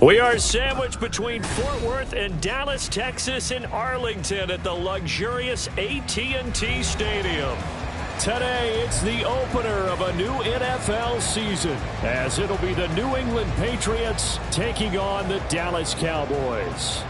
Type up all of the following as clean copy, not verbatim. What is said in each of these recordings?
We are sandwiched between Fort Worth and Dallas, Texas, and Arlington at the luxurious AT&T Stadium. Today, it's the opener of a new NFL season, as it'll be the New England Patriots taking on the Dallas Cowboys.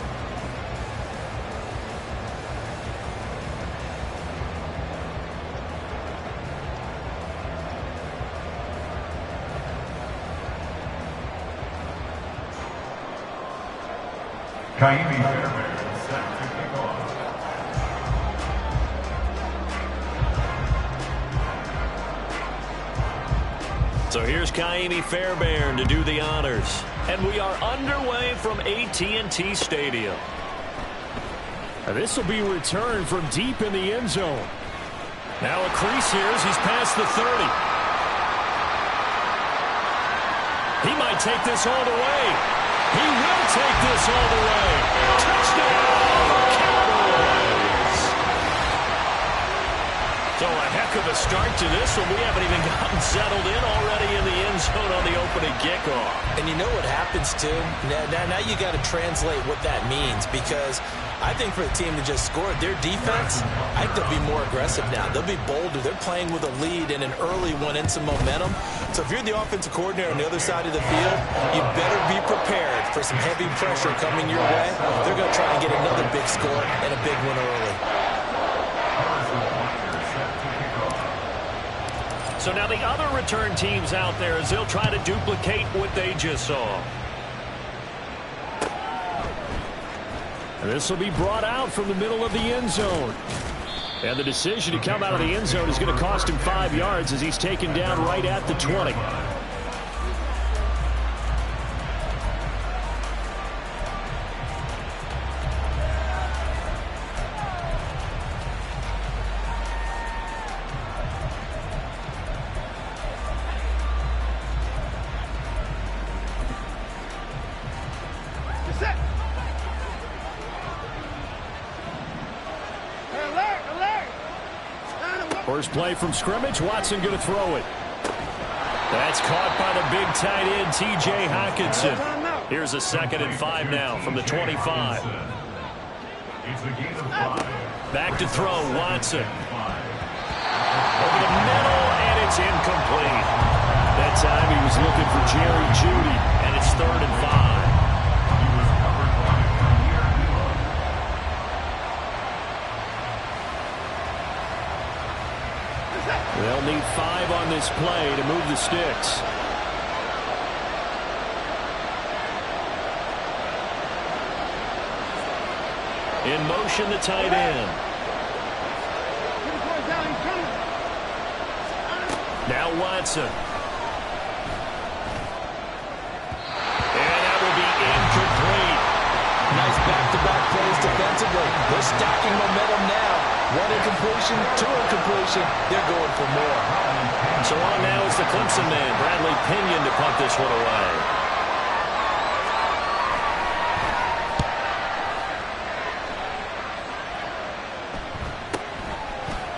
So here's Kaimi Fairbairn to do the honors. And we are underway from AT&T Stadium. And this will be returned from deep in the end zone. Now a crease here as he's past the 30. He might take this all the way. He will take this all the way. Touchdown, Cowboys. So a heck of a start to this one. We haven't even gotten settled in already in the end zone on the opening kickoff. And you know what happens, too? Now you got to translate what that means, because I think for the team to just score their defense, I think they'll be more aggressive now. They'll be bolder. They're playing with a lead and an early one and some momentum. So if you're the offensive coordinator on the other side of the field, you better be prepared for some heavy pressure coming your way. They're going to try and get another big score and a big one early. So now the other return teams out there as they'll try to duplicate what they just saw. And this will be brought out from the middle of the end zone. And the decision to come out of the end zone is going to cost him 5 yards as he's taken down right at the 20. First play from scrimmage, Watson going to throw it. That's caught by the big tight end, T.J. Hockenson. Here's a 2nd and 5 now from the 25. Back to throw, Watson. Over the middle, and it's incomplete. That time he was looking for Jerry Jeudy, and it's 3rd and 5. They'll need 5 on this play to move the sticks. In motion, the tight end. Now Watson. And that will be incomplete. Nice back-to-back plays defensively. They're stacking momentum now. 1 incompletion, 2 incompletion. They're going for more. So on now is the Clemson man, Bradley Pinion, to punt this one away.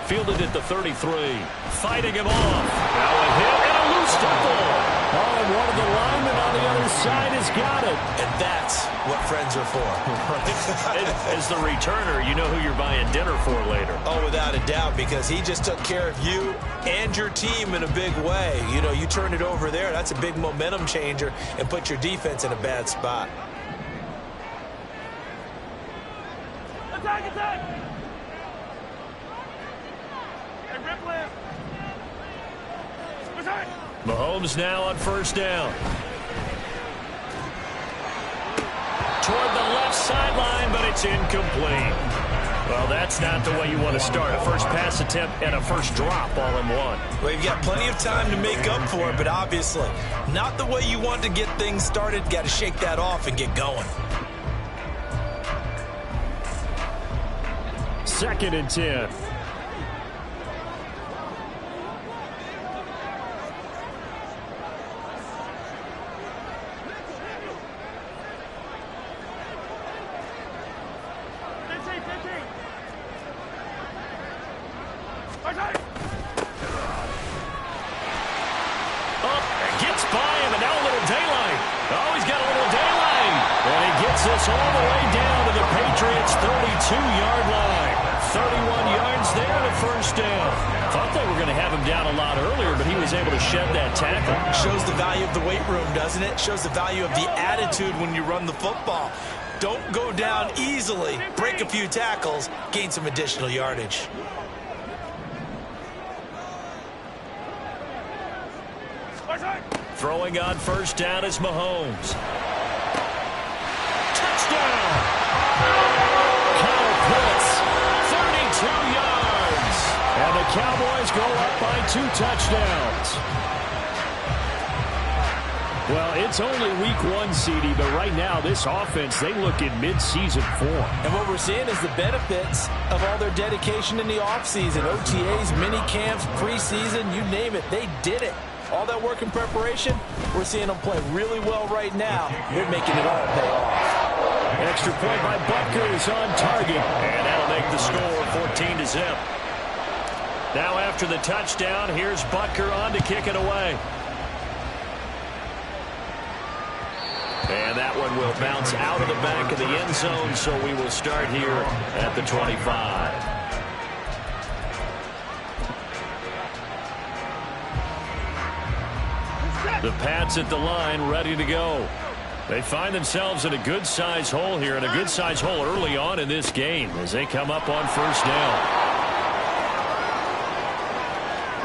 Fielded at the 33. Fighting him off. Now a hit and a loose football. Oh, and one of the linemen on the other side has got it. And that's what friends are for. As the returner, you know who you're buying dinner for later. Oh, without a doubt, because he just took care of you and your team in a big way. You know, you turn it over there, that's a big momentum changer and put your defense in a bad spot. Attack, attack! Mahomes now on 1st down. Toward the left sideline, but it's incomplete. Well, that's not the way you want to start. A first pass attempt and a first drop all in one. Well, you've got plenty of time to make up for it, but obviously not the way you want to get things started. Got to shake that off and get going. 2nd and 10. Gets by him, and now a little daylight. Oh, he's got a little daylight. this all the way down to the Patriots' 32-yard line. 31 yards there and a first down. Thought they were going to have him down a lot earlier, but he was able to shed that tackle. Shows the value of the weight room, doesn't it? Shows the value of the attitude when you run the football. Don't go down easily. Break a few tackles. Gain some additional yardage. Throwing on first down is Mahomes. Touchdown! Kyle Pitts, 32 yards. And the Cowboys go up by 2 touchdowns. Well, it's only week 1, CD, but right now this offense, they look in mid-season form. And what we're seeing is the benefits of all their dedication in the offseason. OTAs, mini camps, preseason, you name it, they did it. All that work and preparation, we're seeing them play really well right now. They're making it all pay off. Extra point by Butker is on target, and that'll make the score 14-0. Now after the touchdown, here's Butker on to kick it away. And that one will bounce out of the back of the end zone, so we will start here at the 25. The Pats at the line, ready to go. They find themselves in a good-sized hole here, and a good-sized hole early on in this game as they come up on first down.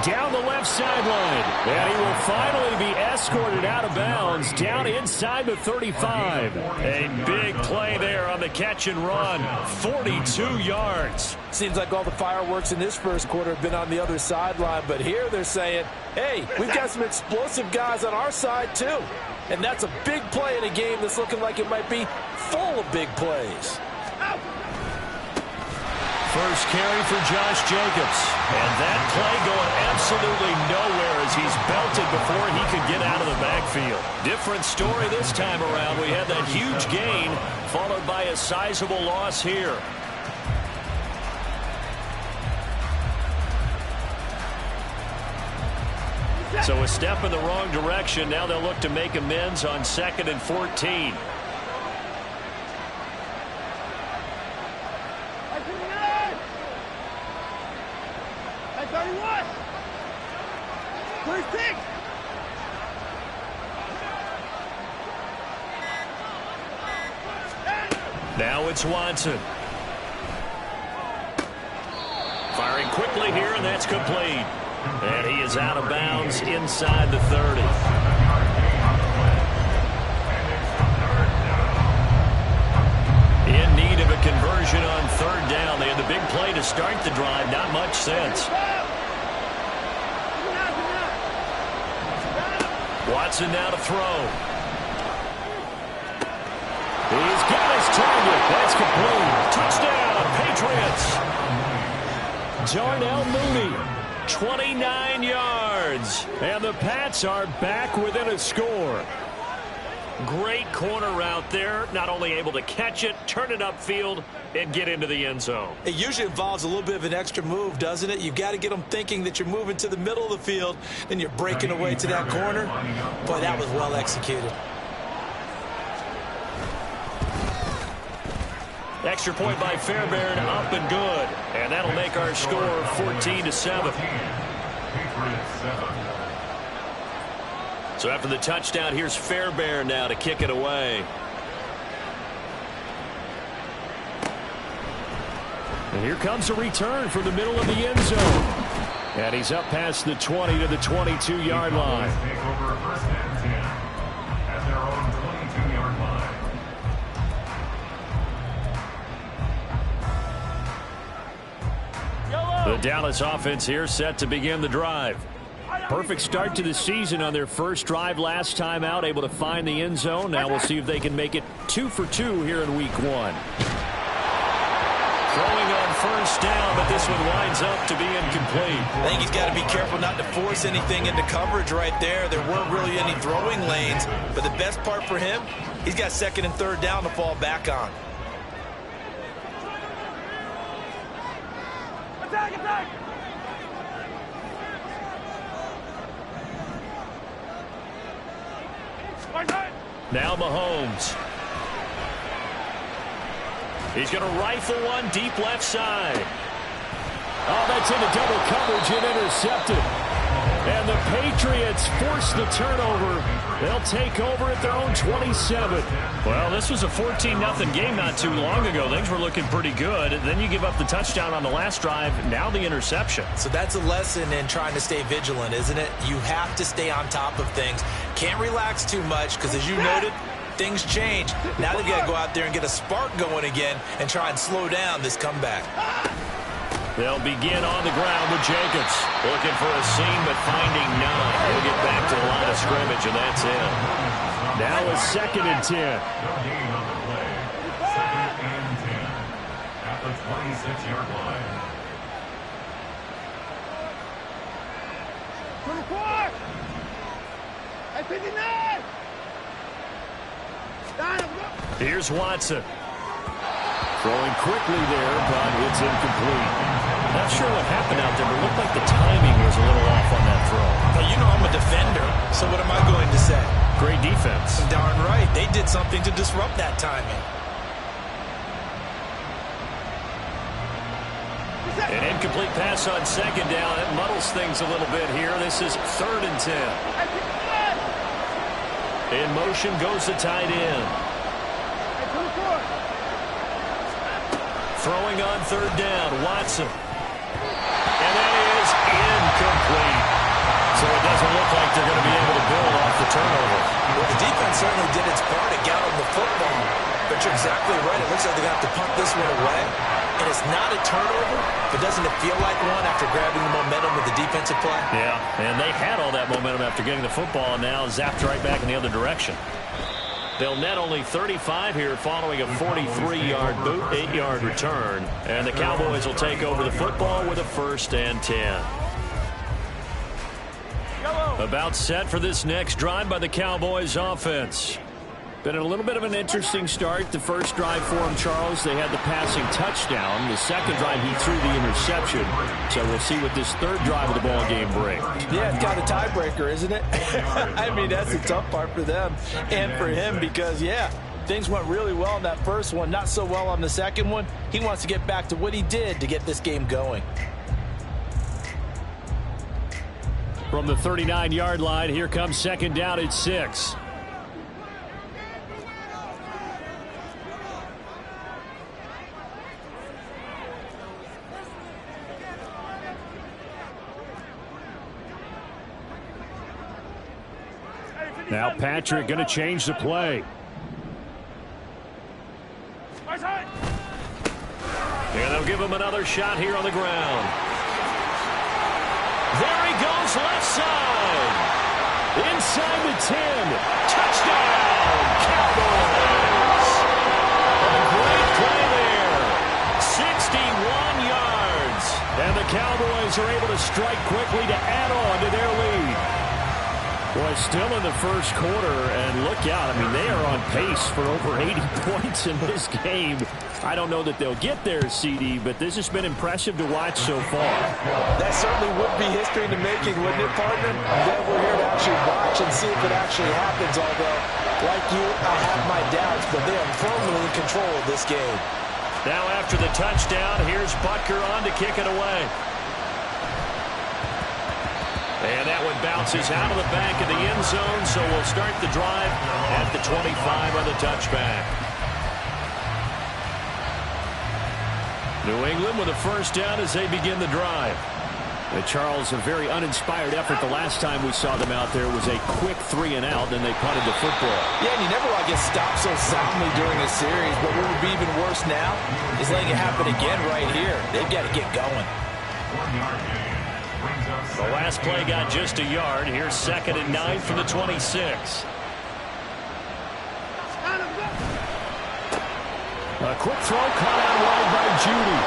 Down the left sideline, and he will finally be escorted out of bounds down inside the 35. A big play there on the catch and run, 42 yards. Seems like all the fireworks in this first quarter have been on the other sideline, but here they're saying, hey, we've got some explosive guys on our side too. And that's a big play in a game that's looking like it might be full of big plays. First carry for Josh Jacobs. And that play going absolutely nowhere as he's belted before he could get out of the backfield. Different story this time around. We had that huge gain followed by a sizable loss here. So a step in the wrong direction. Now they'll look to make amends on 2nd and 14. Now it's Watson. Firing quickly here, and that's complete. And he is out of bounds inside the 30. In need of a conversion on 3rd down. They had the big play to start the drive. Not much sense. Watson now to throw. He's got his target. That's complete. Touchdown, Patriots. Darnell Mooney, 29 yards. And the Pats are back within a score. Great corner route there. Not only able to catch it, turn it upfield, and get into the end zone. It usually involves a little bit of an extra move, doesn't it? You've got to get them thinking that you're moving to the middle of the field, then you're breaking away to that corner. Boy, that was well executed. Extra point by Fairbairn, up and good. And that'll make our score 14-7. So after the touchdown, here's Fairbairn now to kick it away. And here comes a return from the middle of the end zone. And he's up past the 20 to the 22-yard line. The Dallas offense here set to begin the drive. Perfect start to the season on their first drive last time out, able to find the end zone. Now we'll see if they can make it 2 for 2 here in week 1. Throwing on first down, but this one winds up to be incomplete. I think he's got to be careful not to force anything into coverage right there. There weren't really any throwing lanes, but the best part for him, he's got 2nd and 3rd down to fall back on. Attack, attack! Now Mahomes. He's going to rifle one deep left side. Oh, that's into double coverage and intercepted. And the Patriots force the turnover. They'll take over at their own 27. Well, this was a 14-0 game not too long ago. Things were looking pretty good. And then you give up the touchdown on the last drive. Now the interception. So that's a lesson in trying to stay vigilant, isn't it? You have to stay on top of things. Can't relax too much because, as you noted, things change. Now they've got to go out there and get a spark going again and try and slow down this comeback. They'll begin on the ground with Jacobs. Looking for a seam, but finding none. He'll get back to the line of scrimmage, and that's it. Now a 2nd and 10. Second and 10 at the 26-yard line. 24! At 59! Here's Watson. Throwing quickly there, but it's incomplete. Not sure what happened out there, but it looked like the timing was a little off on that throw. Well, you know I'm a defender, so what am I going to say? Great defense. Darn right. They did something to disrupt that timing. An incomplete pass on 2nd down. It muddles things a little bit here. This is 3rd and 10. In motion goes the tight end. Throwing on 3rd down, Watson. And that is incomplete. So it doesn't look like they're going to be able to build off the turnover. Well, the defense certainly did its part to get on the football. But you're exactly right. It looks like they're going to have to punt this one away. And it's not a turnover, but doesn't it feel like one after grabbing the momentum with the defensive play? Yeah, and they had all that momentum after getting the football, and now zapped right back in the other direction. They'll net only 35 here following a 43-yard boot, 8-yard return. And the Cowboys will take over the football with a 1st and 10. About set for this next drive by the Cowboys offense. Been a little bit of an interesting start. The first drive for him, Charles, they had the passing touchdown. The second drive, he threw the interception. So we'll see what this 3rd drive of the ball game brings. Yeah, it's got a tiebreaker, isn't it? I mean, that's the tough part for them and for him because, yeah, things went really well in that first one, not so well on the second one. He wants to get back to what he did to get this game going. From the 39-yard line, here comes 2nd down at 6. Now Patrick going to change the play. And they'll give him another shot here on the ground. There he goes left side. Inside the 10. Touchdown, Cowboys. A great play there. 61 yards. And the Cowboys are able to strike quickly to add on to their lead. Boy, still in the first quarter, and look out. I mean, they are on pace for over 80 points in this game. I don't know that they'll get there, CD, but this has been impressive to watch so far. That certainly would be history in the making, wouldn't it, partner? Then we're here to actually watch and see if it actually happens, although, like you, I have my doubts, but they are firmly in control of this game. Now after the touchdown, here's Butker on to kick it away. And that one bounces out of the back of the end zone, so we'll start the drive at the 25 on the touchback. New England with a 1st down as they begin the drive. And Charles, a very uninspired effort the last time we saw them out there was a quick 3 and out, then they punted the football. Yeah, and you never want to get stopped so soundly during a series, but what would be even worse now is letting it happen again right here. They've got to get going. 1 yard gain. The last play got just a yard. Here's 2nd and 9 from the 26. A quick throw caught out wide by Judy.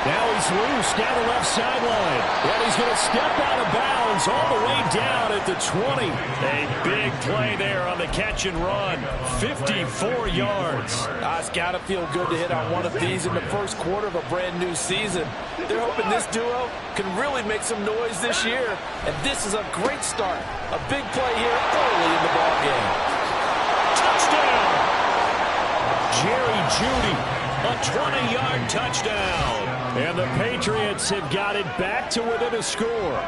Now he's loose down the left sideline. And he's going to step out of bounds all the way down at the 20. A big play there on the catch and run. 54 yards. It's got to feel good to hit on one of these in the first quarter of a brand new season. They're hoping this duo can really make some noise this year. And this is a great start. A big play here early in the ballgame. Touchdown! Jerry Jeudy, a 20-yard touchdown. And the Patriots have got it back to within a score.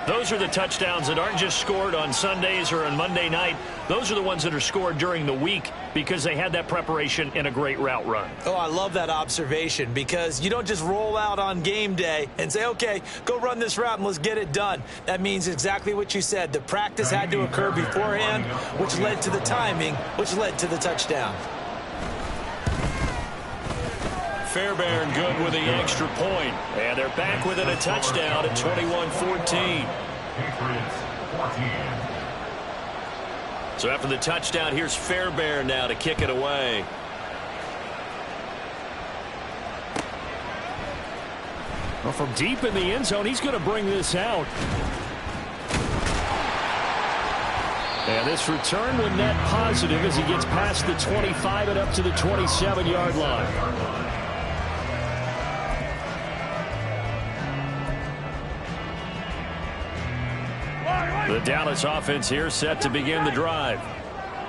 Those are the touchdowns that aren't just scored on Sundays or on Monday night. Those are the ones that are scored during the week because they had that preparation in a great route run. Oh, I love that observation because you don't just roll out on game day and say, okay, go run this route and let's get it done. That means exactly what you said. The practice had to occur beforehand, which led to the timing, which led to the touchdown. Fairbairn good with the extra point. And they're back within a touchdown at 21-14. Patriots 14. So after the touchdown, here's Fairbairn now to kick it away. Well, from deep in the end zone, he's going to bring this out. And this return will net positive as he gets past the 25 and up to the 27-yard line. The Dallas offense here set to begin the drive.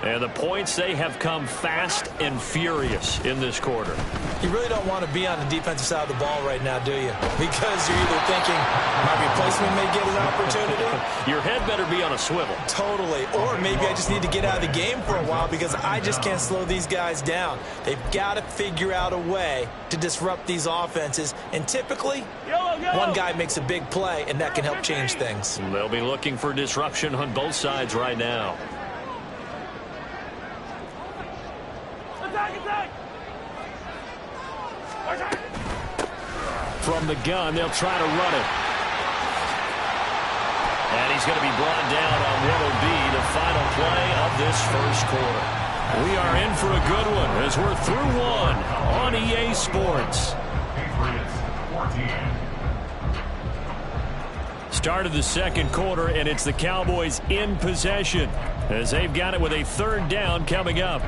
And the points, they have come fast and furious in this quarter. You really don't want to be on the defensive side of the ball right now, do you? Because you're either thinking my replacement may get an opportunity. Your head better be on a swivel. Totally. Or maybe I just need to get out of the game for a while because I just can't slow these guys down. They've got to figure out a way to disrupt these offenses. And typically, one guy makes a big play, and that can help change things. They'll be looking for disruption on both sides right now. From the gun, they'll try to run it. And he's going to be brought down on what will be the final play of this first quarter. We are in for a good one as we're through one on EA Sports. Patriots 14. Start of the second quarter, and it's the Cowboys in possession as they've got it with a third down coming up.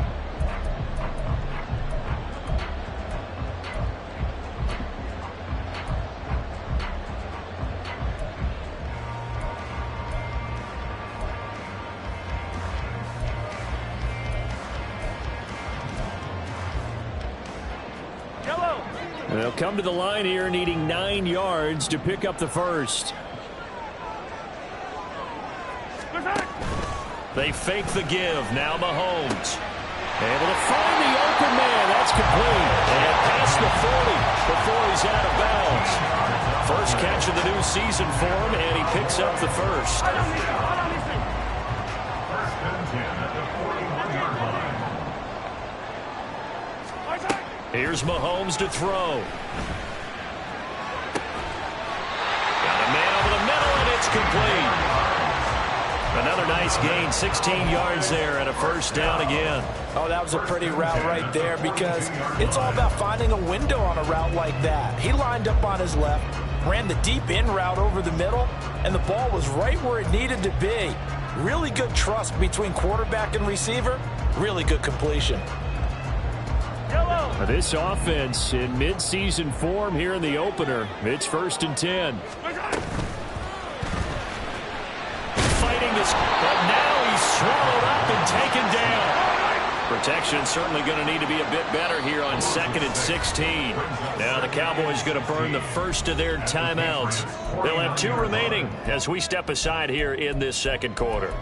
They'll come to the line here needing 9 yards to pick up the first. They fake the give. Now Mahomes. Able to find the open man. That's complete. And past the 40 before he's out of bounds. First catch of the new season for him, and he picks up the first. First and 10 at the 41-yard line. Here's Mahomes to throw. Got a man over the middle, and it's complete. Another nice gain, 16 yards there, and a first down again. Oh, that was a pretty route right there because it's all about finding a window on a route like that. He lined up on his left, ran the deep in route over the middle, and the ball was right where it needed to be. Really good trust between quarterback and receiver. Really good completion. This offense in midseason form here in the opener. It's 1st and 10. Fighting this, but now he's swallowed up and taken down. Protection certainly going to need to be a bit better here on 2nd and 16. Now the Cowboys going to burn the first of their timeouts. They'll have 2 remaining as we step aside here in this second quarter.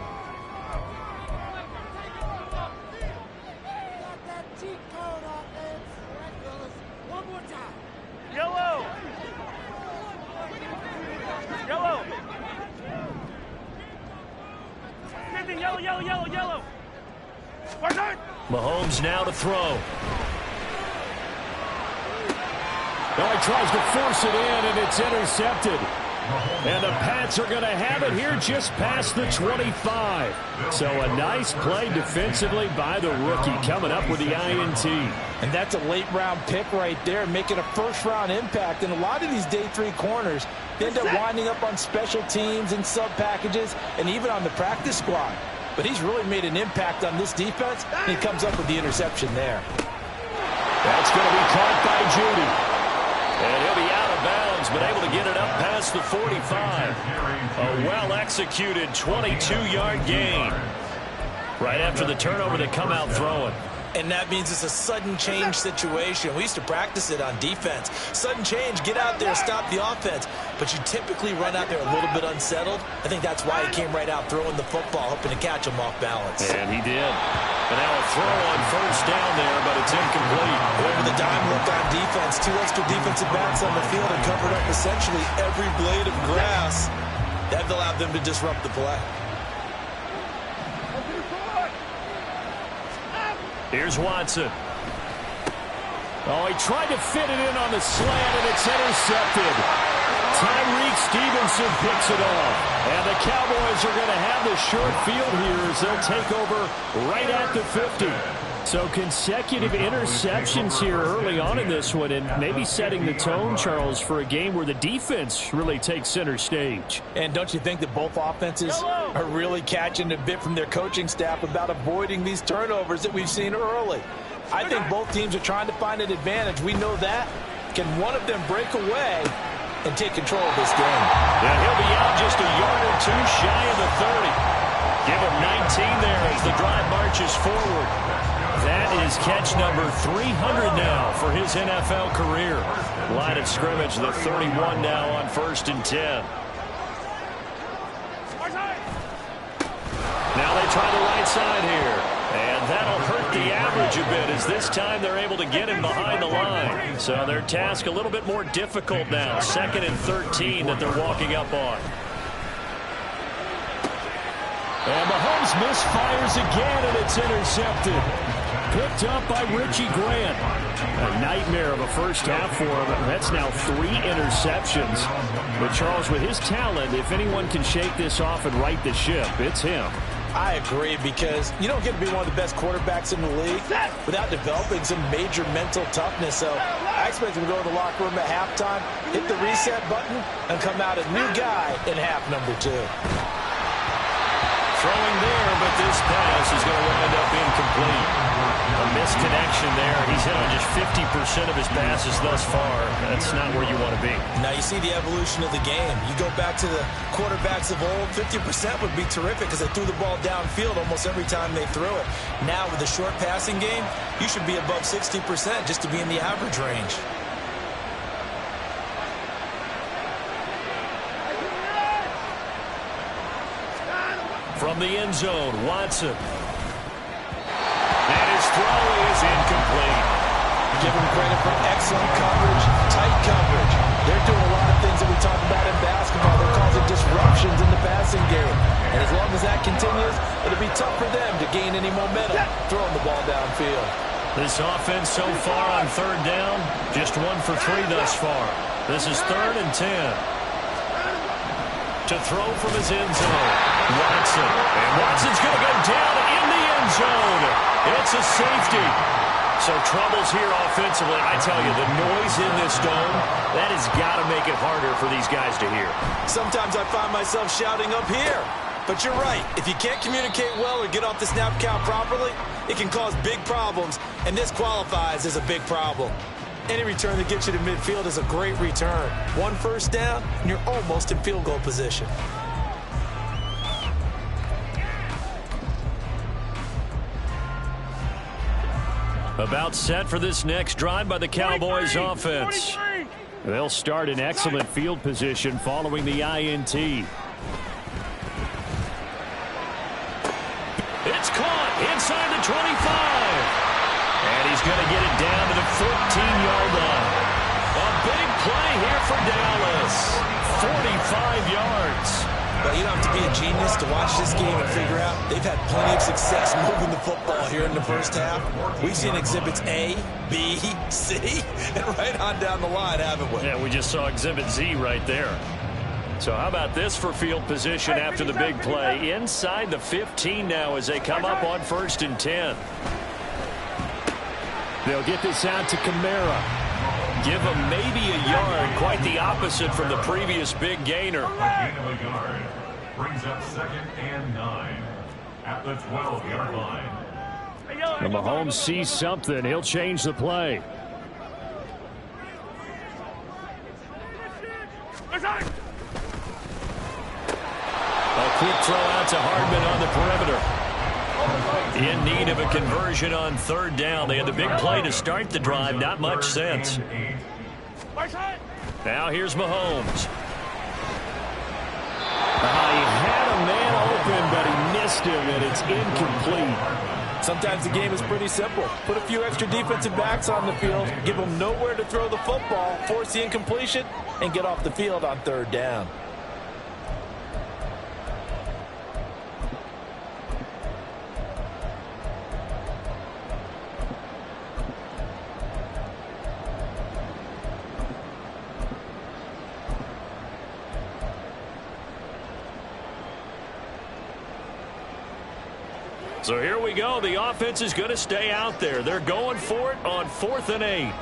Yellow. Mahomes now to throw. Now he tries to force it in, and it's intercepted. And the Pats are going to have it here just past the 25. So a nice play defensively by the rookie coming up with the INT. And that's a late-round pick right there, making a first-round impact. And a lot of these day 3 corners, they end up winding up on special teams and sub-packages and even on the practice squad. But he's really made an impact on this defense, and he comes up with the interception there. That's going to be caught by Jeudy. And he'll be out of bounds, but able to get it up past the 45. A well-executed 22-yard gain. Right after the turnover, they come out throwing. and that means it's a sudden change situation. We used to practice it on defense. Sudden change, get out there, stop the offense. But you typically run out there a little bit unsettled. I think that's why he came right out throwing the football, hoping to catch him off balance. And he did. And now a throw on first down there, but it's incomplete. Over the dime look on defense. 2 extra defensive backs on the field and covered up essentially every blade of grass. That allowed them to disrupt the play. Here's Watson. Oh, he tried to fit it in on the slant, and it's intercepted. Tyreek Stevenson picks it off. And the Cowboys are going to have the short field here as they'll take over right at the 50. So consecutive interceptions here early on in this one, and maybe setting the tone, Charles, for a game where the defense really takes center stage. And don't you think that both offenses are really catching a bit from their coaching staff about avoiding these turnovers that we've seen early? I think both teams are trying to find an advantage. We know that. Can one of them break away and take control of this game? Yeah, he'll be out just a yard or two shy of the 30. Give him 19 there as the drive marches forward. That is catch number 300 now for his NFL career. Line of scrimmage, the 31 now on 1st and 10. Now they try the right side here. And that'll hurt the average a bit as this time they're able to get him behind the line. So their task a little bit more difficult now. 2nd and 13 that they're walking up on. And Mahomes misfires again, and it's intercepted. Picked up by Richie Grant. A nightmare of a first half for him. That's now 3 interceptions. But Charles, with his talent, if anyone can shake this off and right the ship, it's him. I agree, because you don't get to be one of the best quarterbacks in the league without developing some major mental toughness. So I expect him to go to the locker room at halftime, hit the reset button, and come out a new guy in half number 2. Throwing there, but this pass is going to wind up incomplete. A misconnection there. He's hit on just 50% of his passes thus far. That's not where you want to be. Now you see the evolution of the game. You go back to the quarterbacks of old, 50% would be terrific because they threw the ball downfield almost every time they threw it. Now with the short passing game, you should be above 60% just to be in the average range. From the end zone, Watson. And his throw is incomplete. Give him credit for excellent coverage, tight coverage. They're doing a lot of things that we talk about in basketball. They're causing disruptions in the passing game. And as long as that continues, it'll be tough for them to gain any momentum throwing the ball downfield. This offense so far on 3rd down, just 1 for 3 thus far. This is 3rd and 10. To throw from his end zone, Watson. And Watson's going to go down in the end zone. It's a safety. So troubles here offensively. I tell you, the noise in this dome, that has got to make it harder for these guys to hear. Sometimes I find myself shouting up here. But you're right. If you can't communicate well or get off the snap count properly, it can cause big problems. And this qualifies as a big problem. Any return that gets you to midfield is a great return. 1 first down, and you're almost in field goal position. About set for this next drive by the Cowboys offense. They'll start in excellent field position following the INT. It's caught inside the 25. And he's going to get it down to the 14-yard line. A big play here for Dallas. 45 yards. But you don't have to be a genius to watch this game and figure out they've had plenty of success moving the football here in the first half. We've seen exhibits A, B, C, and right on down the line, haven't we? Yeah, we just saw exhibit Z right there. So how about this for field position after the big play? Inside the 15 now as they come up on 1st and 10. They'll get this out to Kamara. Give him maybe a yard. Quite the opposite from the previous big gainer. Gain of a yard. Brings up 2nd and 9 at the 12-yard line. And Mahomes sees something. He'll change the play. A quick throw out to Hardman on the perimeter. In need of a conversion on third down. They had the big play to start the drive. Not much sense. Now here's Mahomes. He had a man open, but he missed him, and it's incomplete. Sometimes the game is pretty simple. Put a few extra defensive backs on the field, give them nowhere to throw the football, force the incompletion, and get off the field on third down. So here we go. The offense is going to stay out there. They're going for it on 4th and 8.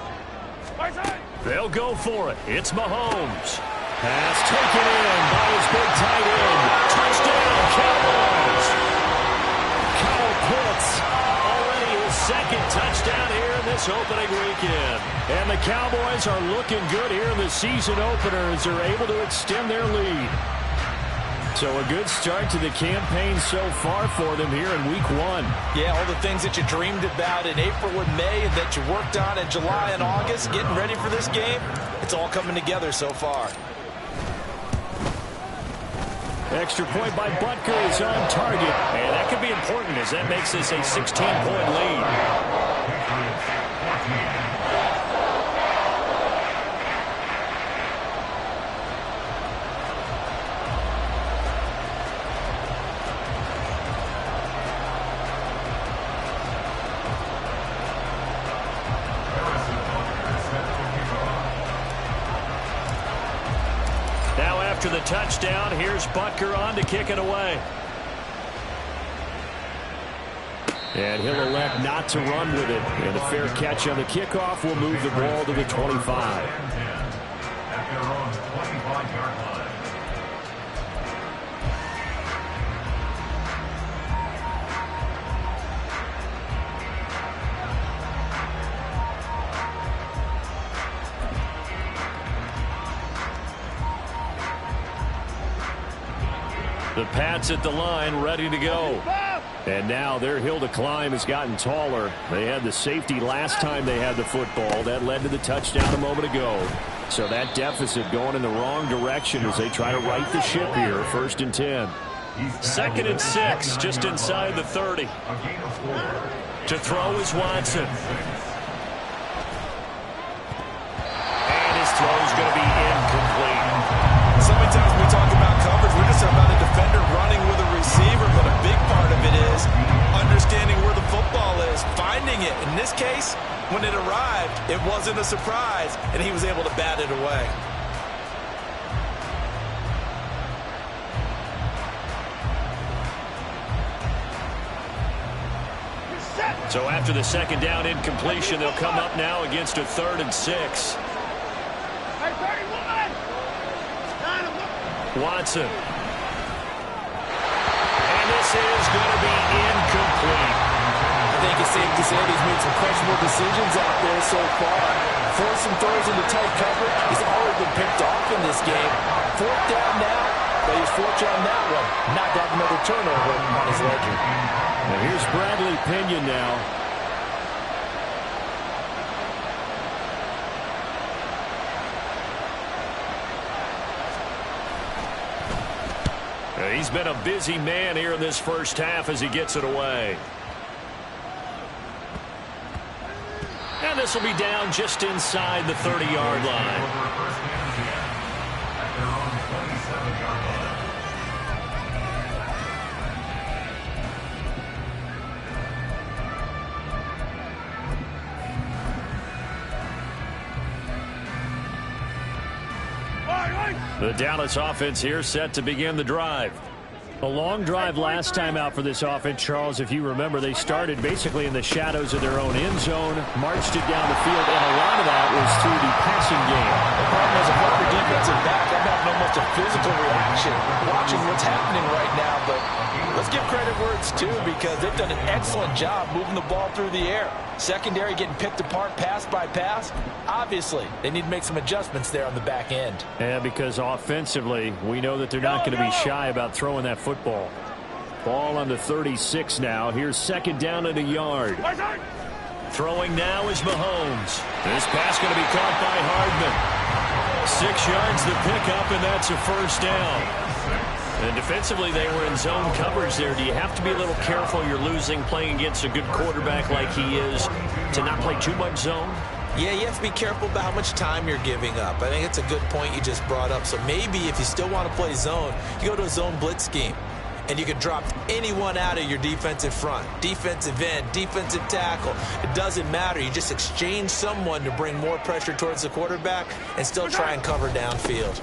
They'll go for it. It's Mahomes. Pass taken in by his big tight end. Touchdown, Cowboys. Kyle Pitts already his second touchdown here in this opening weekend. And the Cowboys are looking good here in the season opener as they're able to extend their lead. So a good start to the campaign so far for them here in week 1. Yeah, all the things that you dreamed about in April and May and that you worked on in July and August, getting ready for this game, it's all coming together so far. Extra point by Butker is on target. And that could be important as that makes this a 16-point lead. After the touchdown, here's Butker on to kick it away. And he'll elect not to run with it. And a fair catch on the kickoff will move the ball to the 25. At their own 25-yard line. The Pats at the line, ready to go. And now their hill to climb has gotten taller. They had the safety last time they had the football. That led to the touchdown a moment ago. So that deficit going in the wrong direction as they try to right the ship here. 1st and 10. 2nd and 6, just inside the 30. To throw is Watson. And his throw is going to be incomplete. So many times when we talk about coverage, we're just about a defender running with a receiver, but a big part of it is understanding where the football is, finding it. In this case, when it arrived, it wasn't a surprise, and he was able to bat it away. So after the 2nd down incompletion, they'll come up now against a 3rd and 6. Watson. And this is going to be incomplete. I think it's safe to say he's made some questionable decisions out there so far. Forcing throws into tight coverage. He's already been picked off in this game. 4th down now, but he's fortunate on that one. Not to have another turnover on his ledger. Now here's Bradley Pinion now. He's been a busy man here in this first half as he gets it away. And this will be down just inside the 30-yard line. The Dallas offense here set to begin the drive. A long drive last time out for this offense, Charles. If you remember, they started basically in the shadows of their own end zone, marched it down the field, and a lot of that was through the passing game. The problem is, if I'm the defensive back, I'm having almost a physical reaction watching what's happening right now. But let's give credit where it's due, because they've done an excellent job moving the ball through the air. Secondary getting picked apart pass by pass. Obviously, they need to make some adjustments there on the back end. Yeah, because offensively, we know that they're not going to be shy about throwing that football. Ball on the 36 now. Here's second down and a yard. Throwing now is Mahomes. This pass going to be caught by Hardman. 6 yards the pickup, and that's a first down. And defensively, they were in zone coverage there. Do you have to be a little careful? You're losing playing against a good quarterback like he is to not play too much zone? Yeah, you have to be careful about how much time you're giving up. I think it's a good point you just brought up. So maybe if you still want to play zone, you go to a zone blitz scheme. And you can drop anyone out of your defensive front. Defensive end, defensive tackle. It doesn't matter. You just exchange someone to bring more pressure towards the quarterback and still try and cover downfield.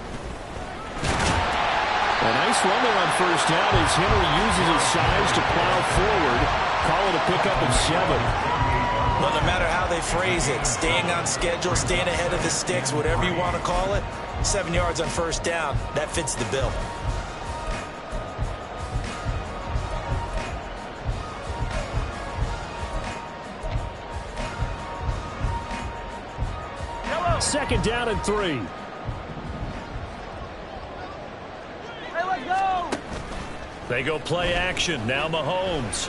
A nice run there on first down as Henry uses his size to plow forward. Call it a pickup of 7. Well, no matter how they phrase it, staying on schedule, staying ahead of the sticks, whatever you want to call it, 7 yards on first down, that fits the bill. Second down and 3. Hey, let's go! They go play action. Now Mahomes.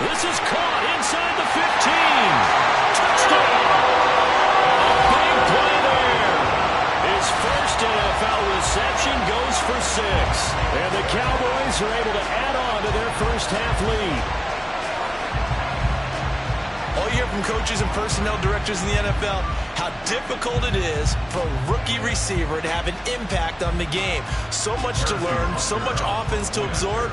This is caught inside the 15. Touchdown! A big play there. His first NFL reception goes for 6. And the Cowboys are able to add on to their first half lead. All you hear from coaches and personnel directors in the NFL, how difficult it is for a rookie receiver to have an impact on the game. So much to learn, so much offense to absorb.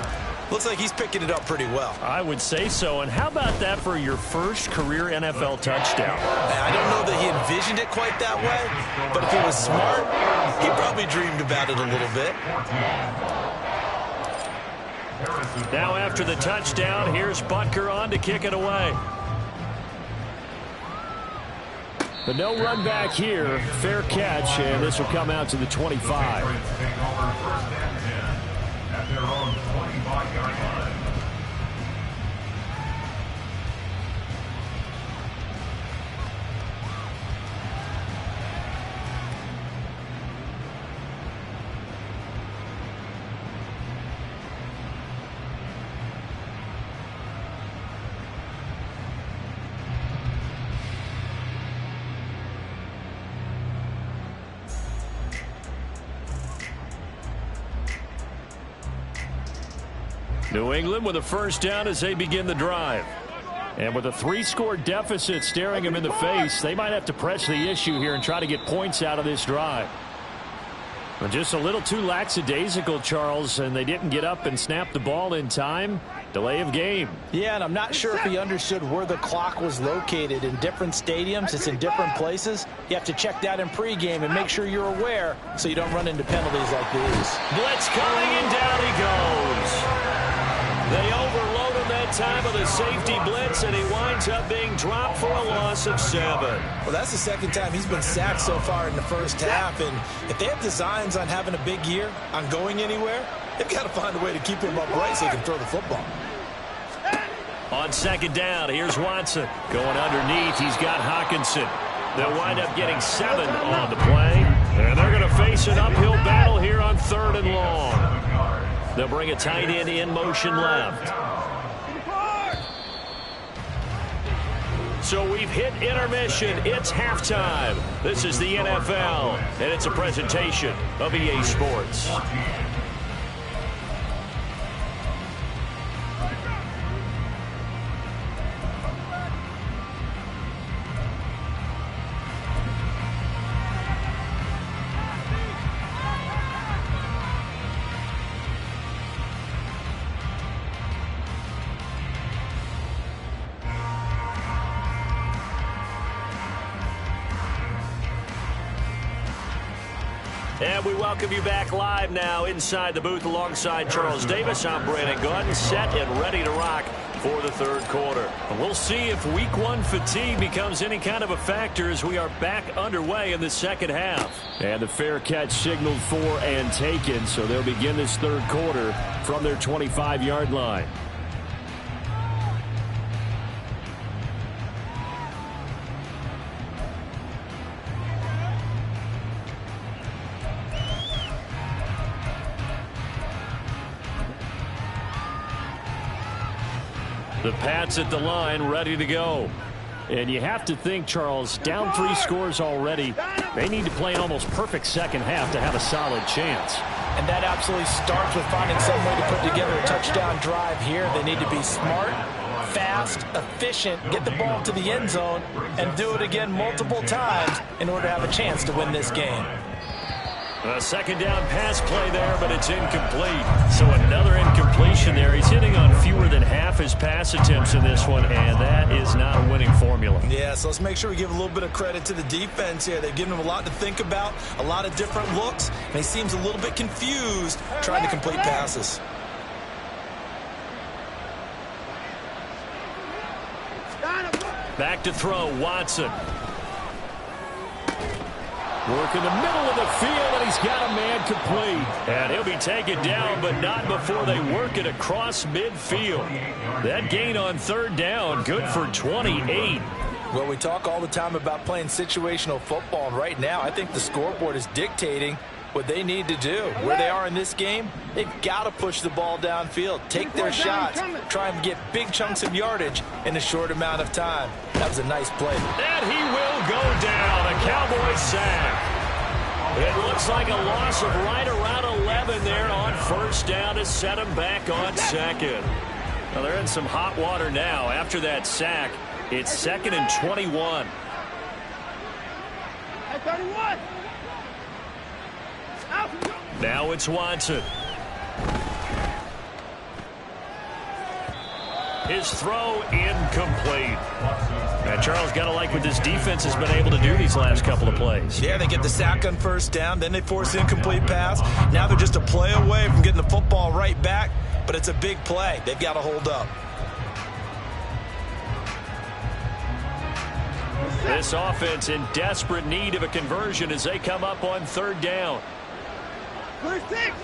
Looks like he's picking it up pretty well. I would say so. And how about that for your first career NFL touchdown? I don't know that he envisioned it quite that way, but if he was smart, he probably dreamed about it a little bit. Now after the touchdown, here's Butker on to kick it away. But no run back here. Fair catch, and this will come out to the 25. At their own 25-yard line. New England with a first down as they begin the drive. And with a 3-score deficit staring him in the face, they might have to press the issue here and try to get points out of this drive. But just a little too lackadaisical, Charles, and they didn't get up and snap the ball in time. Delay of game. Yeah, and I'm not sure if he understood where the clock was located. In different stadiums, it's in different places. You have to check that in pregame and make sure you're aware so you don't run into penalties like these. Blitz coming, and down he goes. They overload him that time with a safety blitz, and he winds up being dropped for a loss of 7. Well, that's the second time he's been sacked so far in the first half, and if they have designs on having a big year, on going anywhere, they've got to find a way to keep him upright so he can throw the football. On second down, here's Watson. Going underneath, he's got Hockenson. They'll wind up getting 7 on the play, and they're going to face an uphill battle here on 3rd and long. They'll bring a tight end in motion left. So we've hit intermission. It's halftime. This is the NFL, and it's a presentation of EA Sports. And we welcome you back live now inside the booth alongside Charles Davis. I'm Brandon Gordon, set and ready to rock for the 3rd quarter. And we'll see if week 1 fatigue becomes any kind of a factor as we are back underway in the second half. And the fair catch signaled for and taken, so they'll begin this 3rd quarter from their 25-yard line. The Pats at the line, ready to go. And you have to think, Charles, down 3 scores already. They need to play an almost perfect second half to have a solid chance. And that absolutely starts with finding some way to put together a touchdown drive here. They need to be smart, fast, efficient, get the ball to the end zone, and do it again multiple times in order to have a chance to win this game. A second down pass play there, but it's incomplete. So another incompletion there. He's hitting on fewer than half his pass attempts in this one, and that is not a winning formula. Yeah, so let's make sure we give a little bit of credit to the defense here. They've given him a lot to think about, a lot of different looks, and he seems a little bit confused trying to complete passes. Back to throw, Watson. Work in the middle of the field, and he's got a man complete. And he'll be taken down, but not before they work it across midfield. That gain on third down, good for 28. Well, we talk all the time about playing situational football, and right now I think the scoreboard is dictating what they need to do. Where they are in this game, they've got to push the ball downfield, take their shots, try and get big chunks of yardage in a short amount of time. That was a nice play. And he will go down, a Cowboys sack. It looks like a loss of right around 11 there on first down to set him back on second. Well, they're in some hot water now. After that sack, it's 2nd and 21. Hey, 31. Now it's Watson. His throw incomplete. And Charles, got to like what this defense has been able to do these last couple of plays. Yeah, they get the sack on first down, then they force the incomplete pass. Now they're just a play away from getting the football right back, but it's a big play. They've got to hold up. This offense in desperate need of a conversion as they come up on third down. Clear 6.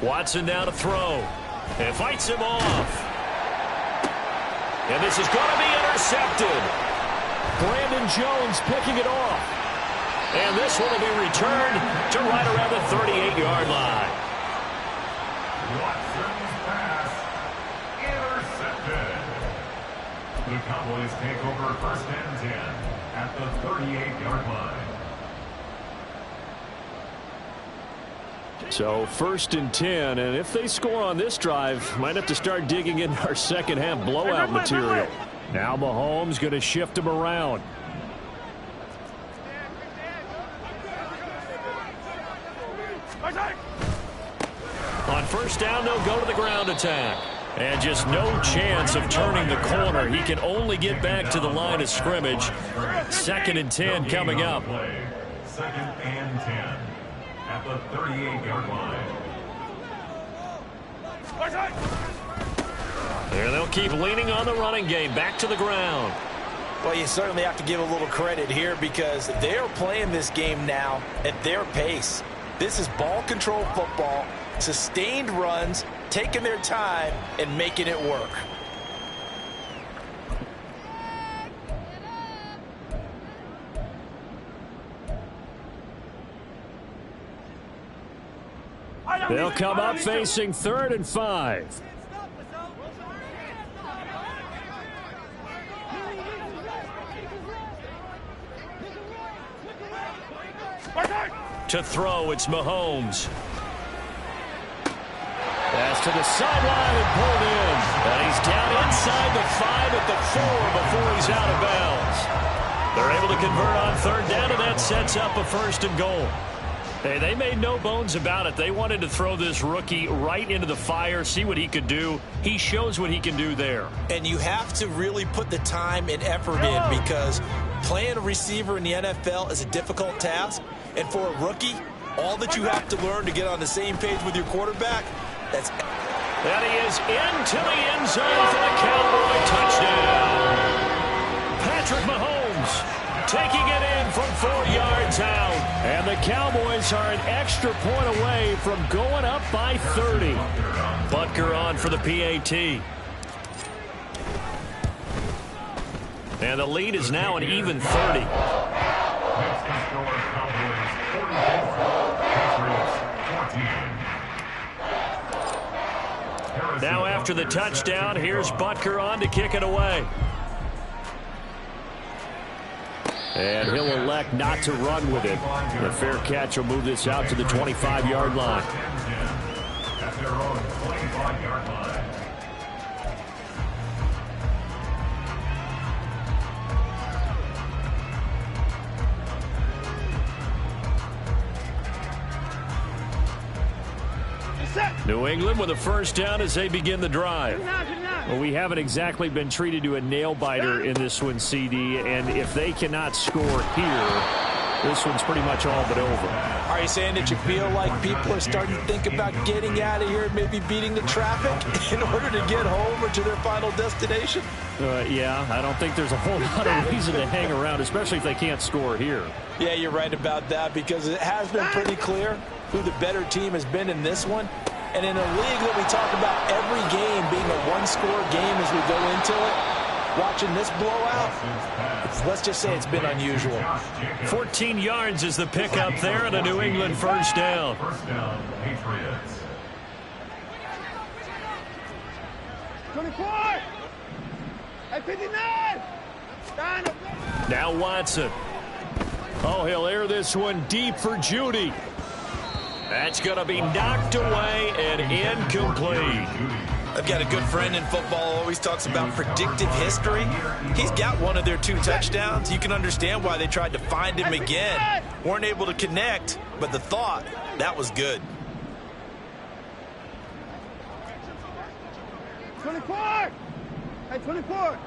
Watson now to throw. And fights him off. And this is going to be intercepted. Brandon Jones picking it off. And this one will be returned to right around the 38-yard line. Watson's pass intercepted. The Cowboys take over 1st and 10 at the 38-yard line. So 1st and 10, and if they score on this drive, might have to start digging in our second half blowout material. Now Mahomes going to shift him around. On first down, they'll go to the ground attack. And just no chance of turning the corner. He can only get back to the line of scrimmage. 2nd and 10 coming up. 2nd and 10 at the 38-yard line. There they'll keep leaning on the running game. Back to the ground. Well, you certainly have to give a little credit here because they're playing this game now at their pace. This is ball control football, sustained runs, taking their time and making it work. They'll come up facing 3rd and 5. To throw, it's Mahomes. Pass to the sideline and pulled in. And he's down inside the 5 at the 4 before he's out of bounds. They're able to convert on third down, and that sets up a 1st and goal. Hey, they made no bones about it. They wanted to throw this rookie right into the fire, see what he could do. He shows what he can do there. And you have to really put the time and effort in because playing a receiver in the NFL is a difficult task. And for a rookie, all that you have to learn to get on the same page with your quarterback, that's... And he is into the end zone for the Cowboy touchdown. Patrick Mahomes. taking it in from 4 yards out. And the Cowboys are an extra point away from going up by 30. Butker on for the PAT. And the lead is now an even 30. Now after the touchdown, here's Butker on to kick it away. And he'll elect not to run with it. The fair catch will move this out to the 25-yard line. At their own 25-yard line. New England with a first down as they begin the drive. Well, we haven't exactly been treated to a nail-biter in this one, CD, and if they cannot score here, this one's pretty much all but over. Are you saying that you feel like people are starting to think about getting out of here and maybe beating the traffic in order to get home or to their final destination? Yeah, I don't think there's a whole lot of reason to hang around, especially if they can't score here. Yeah, you're right about that because it has been pretty clear who the better team has been in this one. And in a league that we talk about every game being a one-score game as we go into it, watching this blowout, let's just say it's been unusual. 14 yards is the pickup there and a New England first down. First down, Patriots. 24! At 59! Now Watson. Oh, he'll air this one deep for Judy. That's going to be knocked away and incomplete. I've got a good friend in football, always talks about predictive history. He's got one of their 2 touchdowns. You can understand why they tried to find him again. Weren't able to connect, but the thought, that was good. 24! At 24!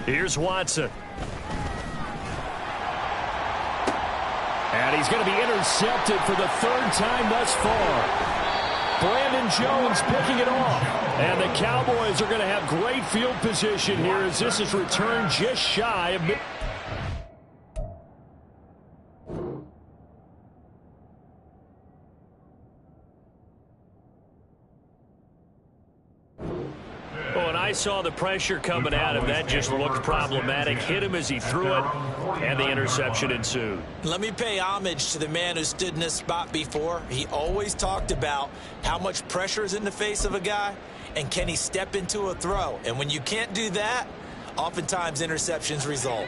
Here's Watson. And he's going to be intercepted for the 3rd time thus far. Brandon Jones picking it off. And the Cowboys are going to have great field position here as this is returned just shy of mid. I saw the pressure coming at him. That just looked problematic. Hit him as he threw it, and the interception ensued. Let me pay homage to the man who stood in this spot before. He always talked about how much pressure is in the face of a guy, and can he step into a throw. And when you can't do that, oftentimes interceptions result.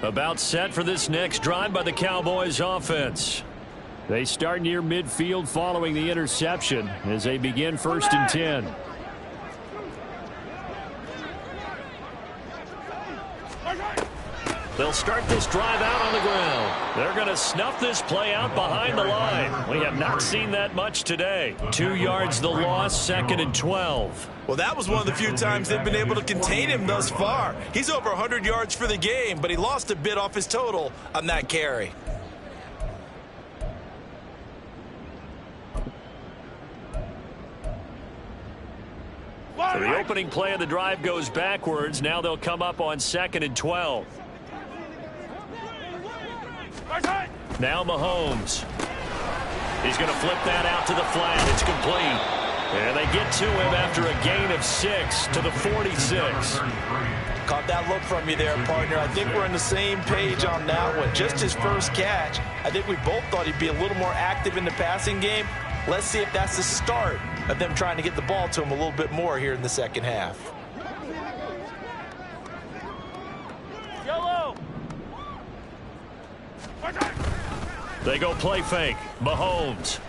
About set for this next drive by the Cowboys offense. They start near midfield following the interception as they begin 1st and 10. They'll start this drive out on the ground. They're going to snuff this play out behind the line. We have not seen that much today. 2 yards the loss, 2nd and 12. Well, that was one of the few times they've been able to contain him thus far. He's over 100 yards for the game, but he lost a bit off his total on that carry. So the opening play of the drive goes backwards. Now they'll come up on 2nd and 12. Now Mahomes. He's going to flip that out to the flat. It's complete. And they get to him after a gain of 6 to the 46. Caught that look from you there, partner. I think we're on the same page on that one. Just his first catch. I think we both thought he'd be a little more active in the passing game. Let's see if that's the start of them trying to get the ball to him a little bit more here in the second half. Yellow! They go play fake. Mahomes.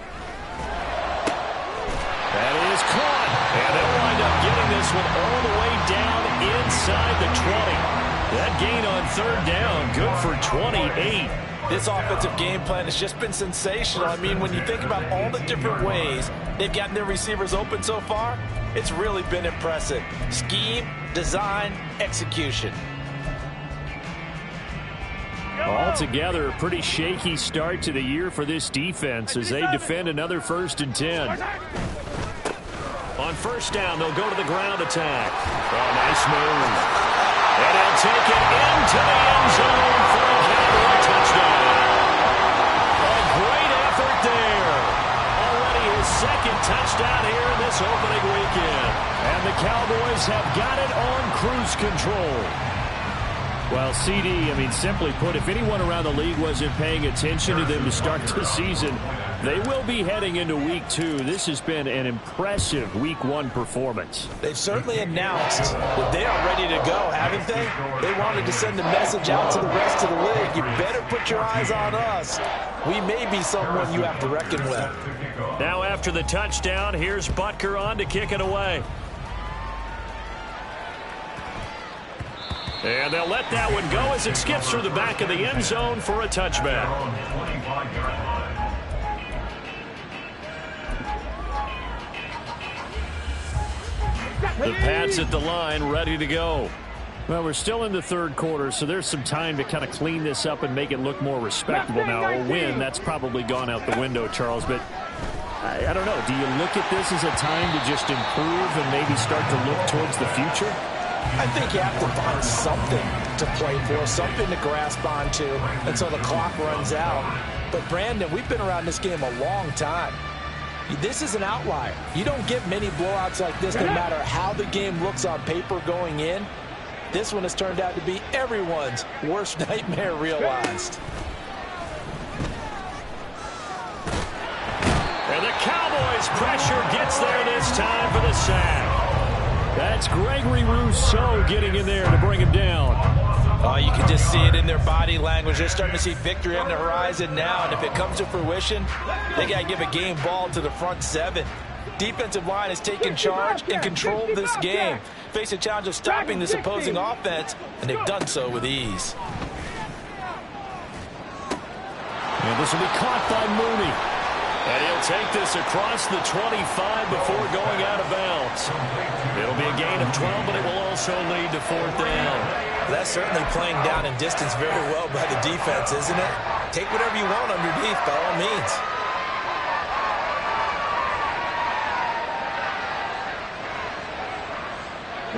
That is caught. And they'll wind up getting this one all the way down inside the 20. That gain on 3rd down, good for 28. This offensive game plan has just been sensational. I mean, when you think about all the different ways they've gotten their receivers open so far, it's really been impressive. Scheme, design, execution. Go! Altogether, a pretty shaky start to the year for this defense as they defend another 1st and 10. On 1st down, they'll go to the ground attack. Oh, nice move. And he'll take it into the end zone for a Cowboy touchdown. A great effort there. Already his 2nd touchdown here in this opening weekend. And the Cowboys have got it on cruise control. Well, CD, simply put, if anyone around the league wasn't paying attention to them to start the season, they will be heading into Week 2. This has been an impressive Week 1 performance. They've certainly announced that they are ready to go, haven't they? They wanted to send a message out to the rest of the league. You better put your eyes on us. We may be someone you have to reckon with. Now after the touchdown, here's Butker on to kick it away. And they'll let that one go as it skips through the back of the end zone for a touchback. The Pats at the line, ready to go. Well, we're still in the 3rd quarter, so there's some time to kind of clean this up and make it look more respectable. Now, a win, that's probably gone out the window, Charles, but I don't know. Do you look at this as a time to just improve and maybe start to look towards the future? I think you have to find something to play for, something to grasp onto until the clock runs out. But, Brandon, we've been around this game a long time. This is an outlier. You don't get many blowouts like this no matter how the game looks on paper going in. This one has turned out to be everyone's worst nightmare realized. And the Cowboys' pressure gets there this time for the sack. That's Gregory Rousseau getting in there to bring him down. Oh, you can just see it in their body language. They're starting to see victory on the horizon now, and if it comes to fruition, they got to give a game ball to the front 7. Defensive line has taken charge and controlled this game. Face a challenge of stopping this opposing offense, and they've done so with ease. And this will be caught by Mooney. And he'll take this across the 25 before going out of bounds. It'll be a gain of 12, but it will also lead to 4th down. That's certainly playing down in distance very well by the defense, isn't it? Take whatever you want underneath, by all means.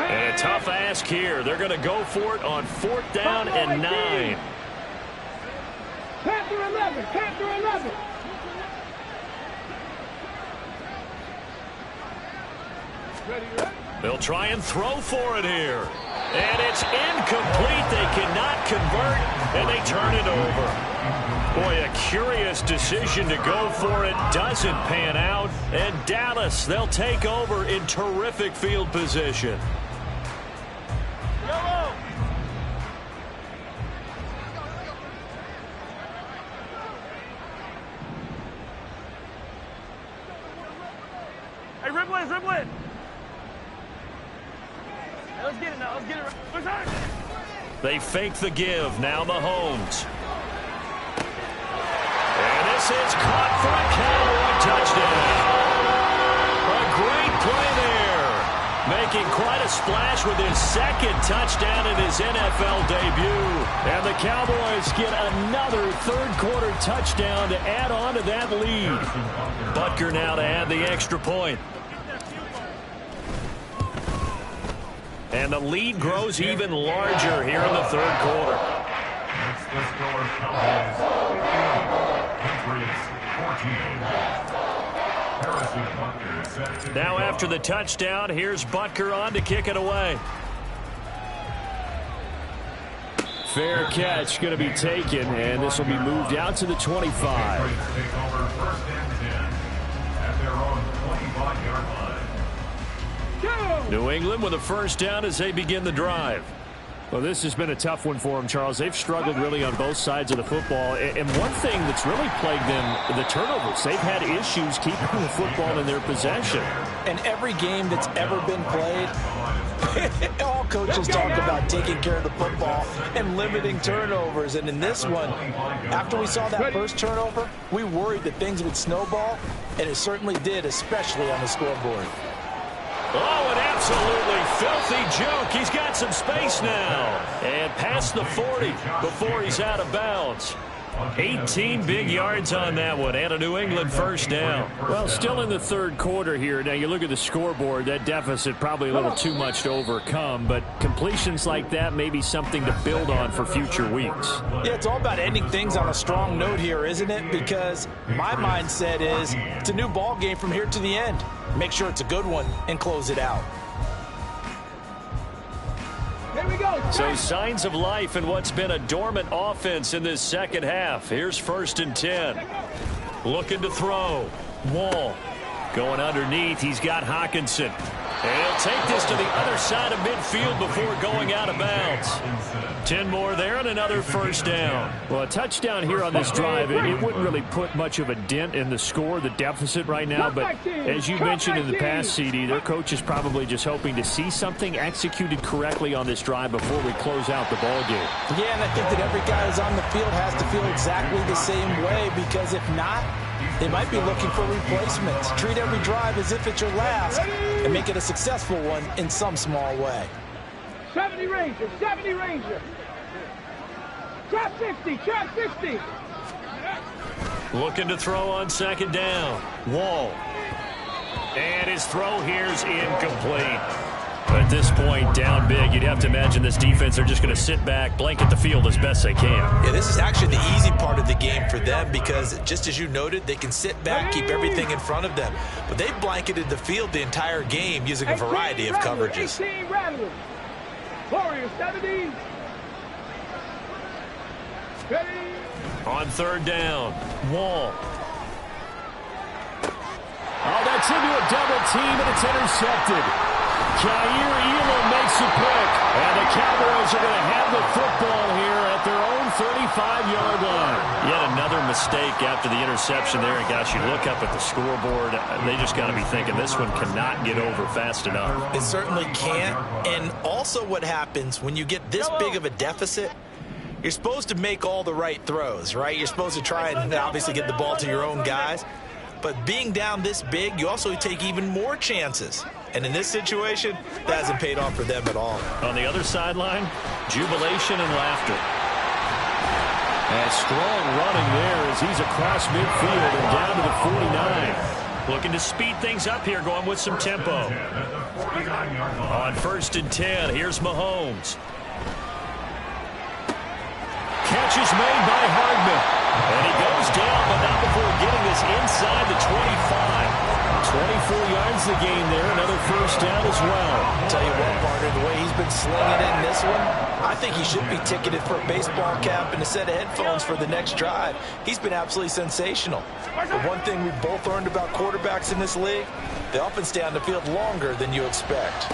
And a tough ask here. They're going to go for it on 4th down and 9. Panther 11, Panther 11. They'll try and throw for it here. And it's incomplete. They cannot convert, and they turn it over. Boy, a curious decision to go for it. Doesn't pan out. And Dallas, they'll take over in terrific field position. Hey, dribble it, dribble it. Let's get it now. Let's get it. They fake the give. Now Mahomes. And this is caught for a Cowboy touchdown. A great play there. Making quite a splash with his 2nd touchdown in his NFL debut. And the Cowboys get another 3rd quarter touchdown to add on to that lead. Butker now to add the extra point. And the lead grows even larger here in the 3rd quarter. It's the score, Cowboys 15, Patriots 14. Harrison Butker set to Now go. after the touchdown, here's Butker on to kick it away. Fair catch going to be taken, and this will be moved out to the 25. Patriots take over 1st and 10 at their own 25-yard line. New England with a 1st down as they begin the drive. Well, this has been a tough one for them, Charles. They've struggled really on both sides of the football. And one thing that's really plagued them, the turnovers. They've had issues keeping the football in their possession. And every game that's ever been played, all coaches talk about taking care of the football and limiting turnovers. And in this one, after we saw that first turnover, we worried that things would snowball, and it certainly did, especially on the scoreboard. Oh, an absolutely filthy joke. He's got some space now. And past the 40 before he's out of bounds. 18 big yards on that one, and a New England first down. Well, still in the third quarter here. Now, you look at the scoreboard, that deficit probably a little too much to overcome, but completions like that may be something to build on for future weeks. Yeah, it's all about ending things on a strong note here, isn't it? Because my mindset is it's a new ball game from here to the end. Make sure it's a good one and close it out. Here we go. So signs of life in what's been a dormant offense in this second half. Here's 1st and 10. Looking to throw. Wall. Going underneath. He's got Hawkinson. And he'll take this to the other side of midfield before going out of bounds. 10 more there and another first down. Well, a touchdown here on this drive, it wouldn't really put much of a dent in the score, the deficit right now. But as you mentioned in the past, CD, their coach is probably just hoping to see something executed correctly on this drive before we close out the ball game. Yeah, and I think that every guy who's on the field has to feel exactly the same way, because if not, they might be looking for replacements. Treat every drive as if it's your last and make it a successful one in some small way. 70 Ranger, 70 Ranger. Trap 60, trap 60. Looking to throw on 2nd down. Wall. And his throw here's incomplete. At this point, down big, you'd have to imagine this defense are just going to sit back, blanket the field as best they can. Yeah, this is actually the easy part of the game for them because, just as you noted, they can sit back, keep everything in front of them. But they blanketed the field the entire game using a variety of coverages. 18 Rattlers. Warriors, 70. Ready. On 3rd down, Wall. Oh, that's into a double team, and it's intercepted. Jair Elam makes a pick, and the Cowboys are going to have the football here at their own 35-yard line. Yet another mistake after the interception there. And gosh, you look up at the scoreboard, they just got to be thinking this one cannot get over fast enough. It certainly can't. And also what happens when you get this big of a deficit, you're supposed to make all the right throws, right? You're supposed to try and obviously get the ball to your own guys. But being down this big, you also take even more chances. And in this situation, that hasn't paid off for them at all. On the other sideline, jubilation and laughter. And strong running there as he's across midfield and down to the 49. Looking to speed things up here, going with some tempo. On 1st and 10, here's Mahomes. Catch is made by Hardman. And he goes down, but not before getting this inside the 25. 24 yards the gain there, another first down as well. I'll tell you what, partner, the way he's been slinging in this one, I think he should be ticketed for a baseball cap and a set of headphones for the next drive. He's been absolutely sensational. The one thing we've both learned about quarterbacks in this league, they often stay on the field longer than you expect.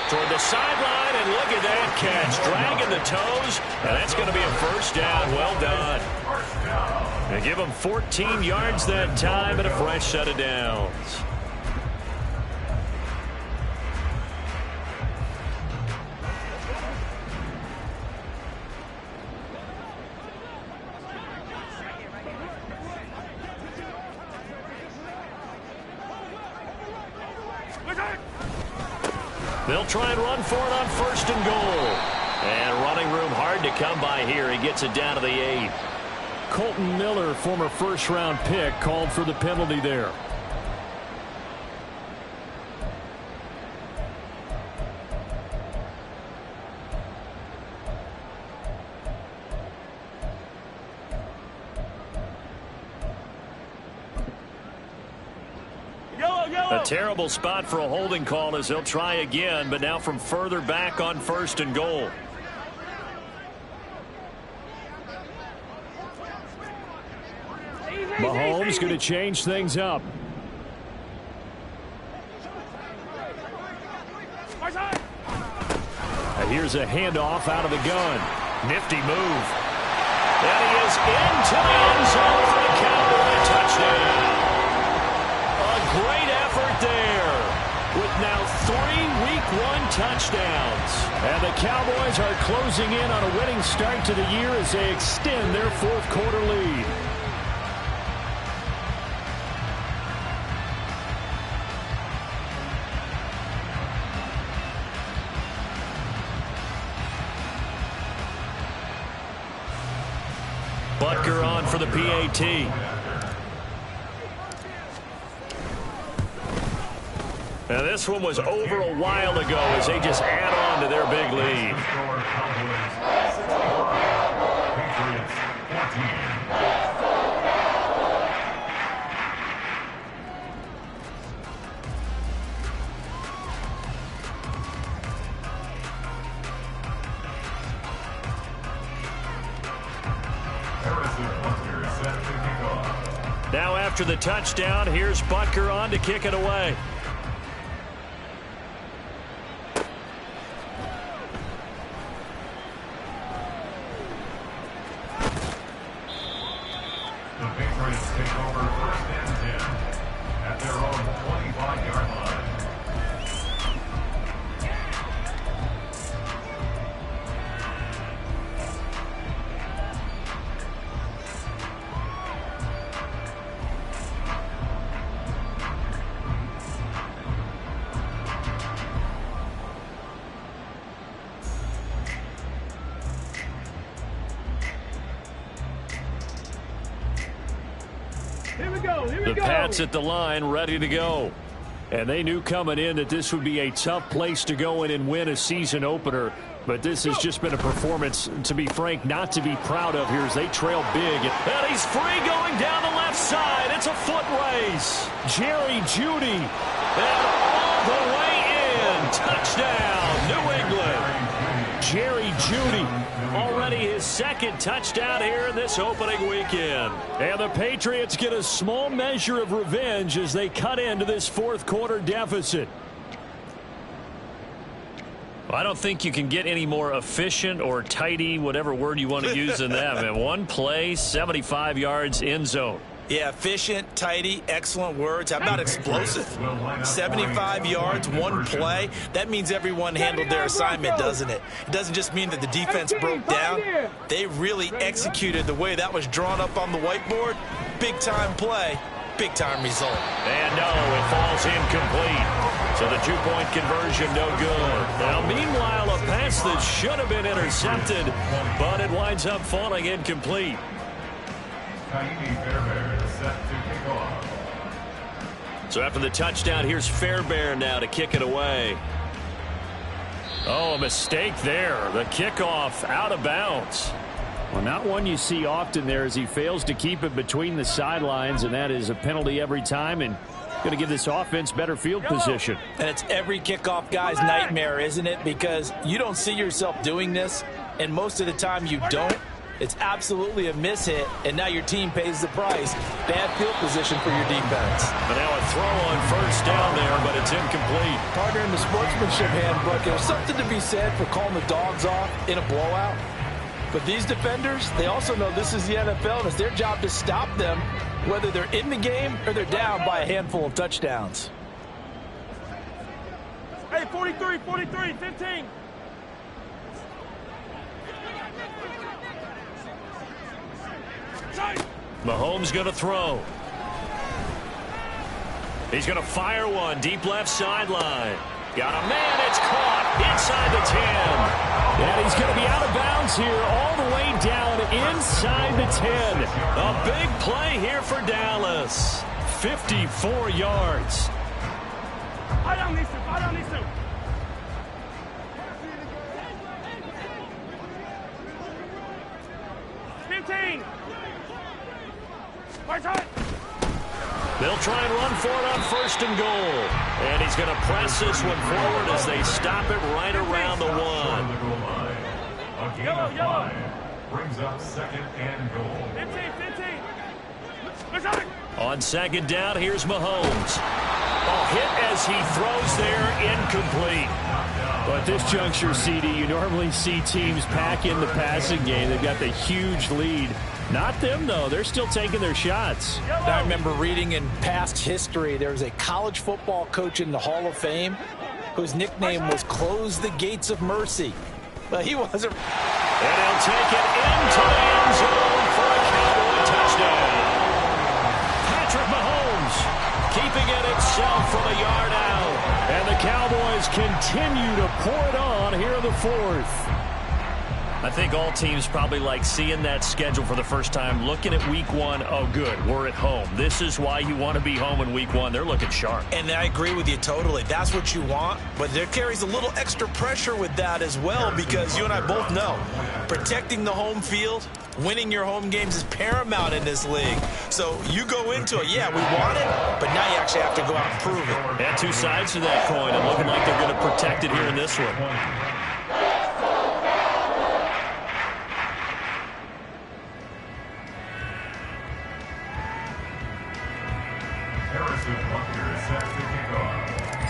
Toward the sideline, and look at that catch. Dragging the toes, and that's going to be a first down. Well done. They give him 14 yards that time and a fresh set of downs. They'll try and run for it on 1st and goal. And running room hard to come by here. He gets it down to the 8. Colton Miller, former first-round pick, called for the penalty there. A terrible spot for a holding call as they'll try again, but now from further back on 1st and goal. Mahomes going to change things up. And here's a handoff out of the gun. Nifty move. And he is into the end zone for the Cowboy touchdown. A great effort there with now 3 Week 1 touchdowns. And the Cowboys are closing in on a winning start to the year as they extend their 4th quarter lead. for the PAT. Now this one was over a while ago as they just add on to their big lead. Patriots 14. Now after the touchdown, here's Butker on to kick it away. The Patriots take over 1st and 10 at their own 25-yard line. The Pats at the line, ready to go. And they knew coming in that this would be a tough place to go in and win a season opener. But this has just been a performance, to be frank, not to be proud of here as they trail big. And he's free going down the left side. It's a foot race. Jerry Jeudy. And all the way in. Touchdown, New England. Jerry Jeudy. Already his second touchdown here in this opening weekend. And the Patriots get a small measure of revenge as they cut into this fourth quarter deficit. I don't think you can get any more efficient or tidy, whatever word you want to use in that. Man, one play, 75 yards, end zone. Yeah, efficient, tidy, excellent words. How about explosive? 75 yards, one play. That means everyone handled their assignment, doesn't it? It doesn't just mean that the defense broke down. They really executed the way that was drawn up on the whiteboard. Big-time play, big-time result. And no, it falls incomplete. So the two-point conversion no good. Now, meanwhile, a pass that should have been intercepted, but it winds up falling incomplete. So after the touchdown, here's Fairbairn now to kick it away. Oh, a mistake there. The kickoff out of bounds. Well, not one you see often there as he fails to keep it between the sidelines, and that is a penalty every time and going to give this offense better field position. And it's every kickoff guy's nightmare, isn't it? Because you don't see yourself doing this, and most of the time you don't. It's absolutely a mishit, and now your team pays the price. Bad field position for your defense. But now a throw on first down there, but it's incomplete. Partner, in the sportsmanship handbook, there's something to be said for calling the dogs off in a blowout. But these defenders, they also know this is the NFL, and it's their job to stop them, whether they're in the game or they're down by a handful of touchdowns. Hey, 43, 15. Mahomes going to throw. He's going to fire one deep left sideline. Got a man. It's caught inside the 10. And he's going to be out of bounds here all the way down inside the 10. A big play here for Dallas. 54 yards. I don't need to. 15. They'll try and run for it on first and goal. And he's going to press this one forward as they stop it right around the 1. A gain of 5 brings up 2nd and goal. 15. On second down, here's Mahomes. A hit as he throws there, incomplete. But at this juncture, CD, you normally see teams pack in the passing game. They've got the huge lead. Not them, though. They're still taking their shots. I remember reading in past history, there was a college football coach in the Hall of Fame whose nickname was Close the Gates of Mercy. But he wasn't. And he'll take it into the end zone for a Cowboy touchdown. Patrick Mahomes keeping it himself from a yard out. And the Cowboys continue to pour it on here in the fourth. I think all teams probably like seeing that schedule for the first time, looking at week one. Oh, good, we're at home. This is why you want to be home in week one. They're looking sharp. And I agree with you totally. That's what you want, but there carries a little extra pressure with that as well, because you and I both know protecting the home field, winning your home games is paramount in this league. So you go into it, yeah, we want it, but now you actually have to go out and prove it. And two sides to that coin, and looking like they're going to protect it here in this one.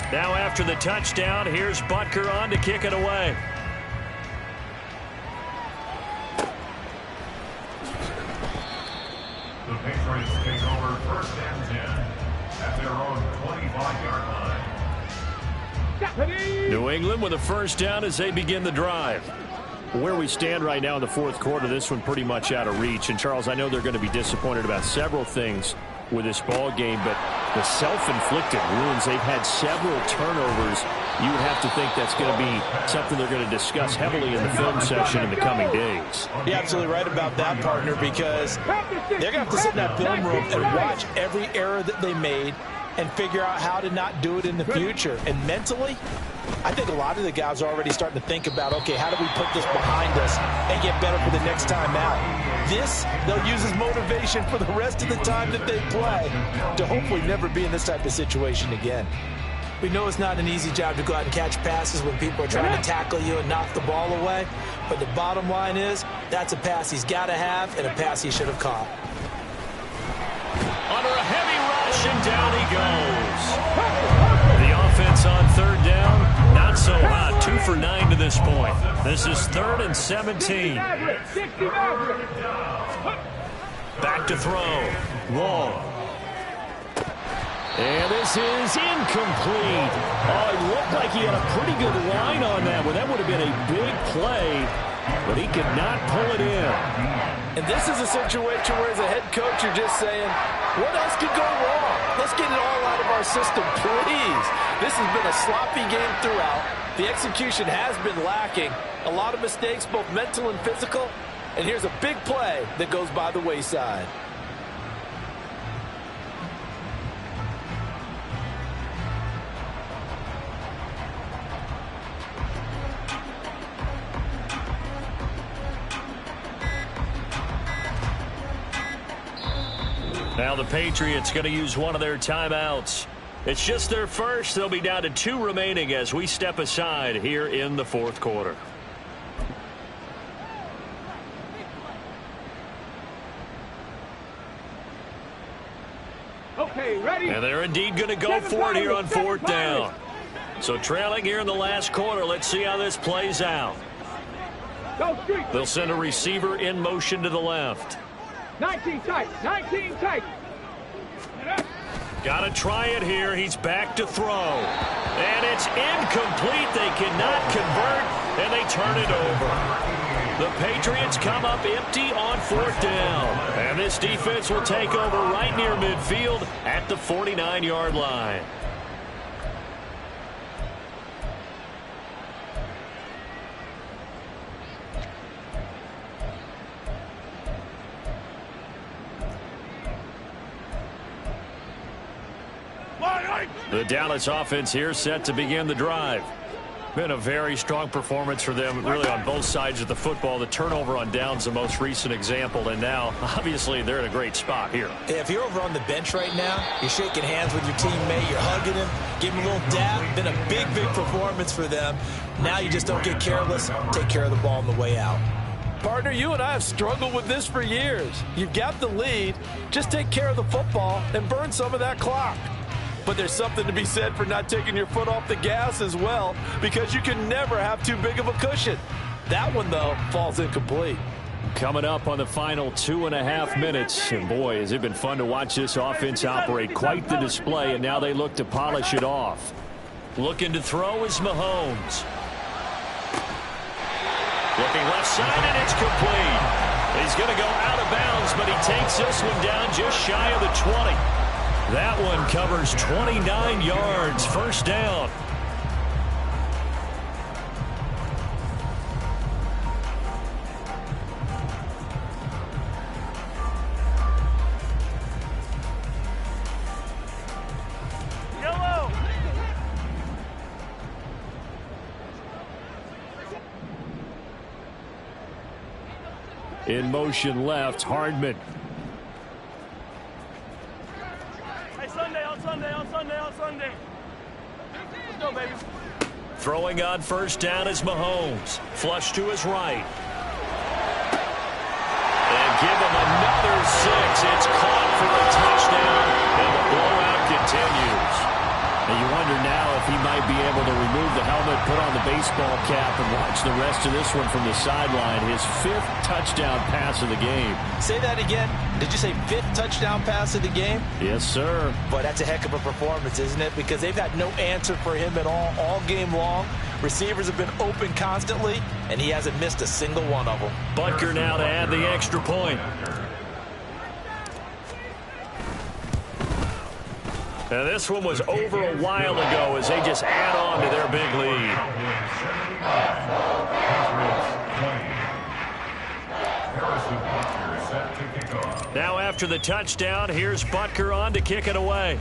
Now after the touchdown, here's Butker on to kick it away. The Patriots take over 1st and 10 at their own 25-yard line. New England with a first down as they begin the drive. Where we stand right now in the fourth quarter, this one pretty much out of reach. And, Charles, I know they're going to be disappointed about several things with this ball game, but the self-inflicted wounds, they've had several turnovers. You would have to think that's going to be something they're going to discuss heavily in the film session in the coming days. You're absolutely right about that, partner, because they're going to have to sit in that film room and watch every error that they made and figure out how to not do it in the future. And mentally, I think a lot of the guys are already starting to think about, okay, how do we put this behind us and get better for the next time out? This, they'll use as motivation for the rest of the time that they play to hopefully never be in this type of situation again. We know it's not an easy job to go out and catch passes when people are trying to tackle you and knock the ball away, but the bottom line is that's a pass he's got to have and a pass he should have caught. Under a heavy rush, and down he goes. The offense on 3rd down, not so hot. 2 for 9 to this point. This is 3rd and 17. Back to throw. Long. And this is incomplete. Oh, it looked like he had a pretty good line on that one. That would have been a big play, but he could not pull it in. And this is a situation where, as a head coach, you're just saying, what else could go wrong? Let's get it all out of our system, please. This has been a sloppy game throughout. The execution has been lacking. A lot of mistakes, both mental and physical. And here's a big play that goes by the wayside. Now the Patriots going to use one of their timeouts. It's just their first. They'll be down to 2 remaining as we step aside here in the 4th quarter. Okay, ready? And they're indeed going to go for it here on 4th down. So trailing here in the last quarter. Let's see how this plays out. They'll send a receiver in motion to the left. 19 tight, 19 tight. Got to try it here. He's back to throw. And it's incomplete. They cannot convert, and they turn it over. The Patriots come up empty on 4th down. And this defense will take over right near midfield at the 49-yard line. The Dallas offense here set to begin the drive. Been a very strong performance for them, really, on both sides of the football. The turnover on downs, the most recent example, and now, obviously, they're in a great spot here. If you're over on the bench right now, you're shaking hands with your teammate, you're hugging him, giving him a little dab. Been a big, big performance for them. Now you just don't get careless. Take care of the ball on the way out. Partner, you and I have struggled with this for years. You've got the lead. Just take care of the football and burn some of that clock. But there's something to be said for not taking your foot off the gas as well, because you can never have too big of a cushion. That one, though, falls incomplete. Coming up on the final 2.5 minutes. And, boy, has it been fun to watch this offense operate. Quite the display, and now they look to polish it off. Looking to throw is Mahomes. Looking left side, and it's complete. He's going to go out of bounds, but he takes this one down just shy of the 20. That one covers 29 yards. 1st down. 1 In motion left, Hardman. Hey, Sunday, on Sunday, on Sunday, on Sunday. Let's go, baby. Throwing on first down is Mahomes. Flush to his right. And give him another 6. It's caught for a touchdown, and the blowout continues. And you wonder now if he might be able to remove the helmet, put on the baseball cap, and watch the rest of this one from the sideline. His 5th touchdown pass of the game. Say that again. Did you say 5th touchdown pass of the game? Yes, sir. But that's a heck of a performance, isn't it? Because they've had no answer for him at all game long. Receivers have been open constantly, and he hasn't missed a single one of them. Butker now to add the extra point. Now this one was over a while ago as they just add on to their big lead. Now after the touchdown, here's Butker on to kick it away.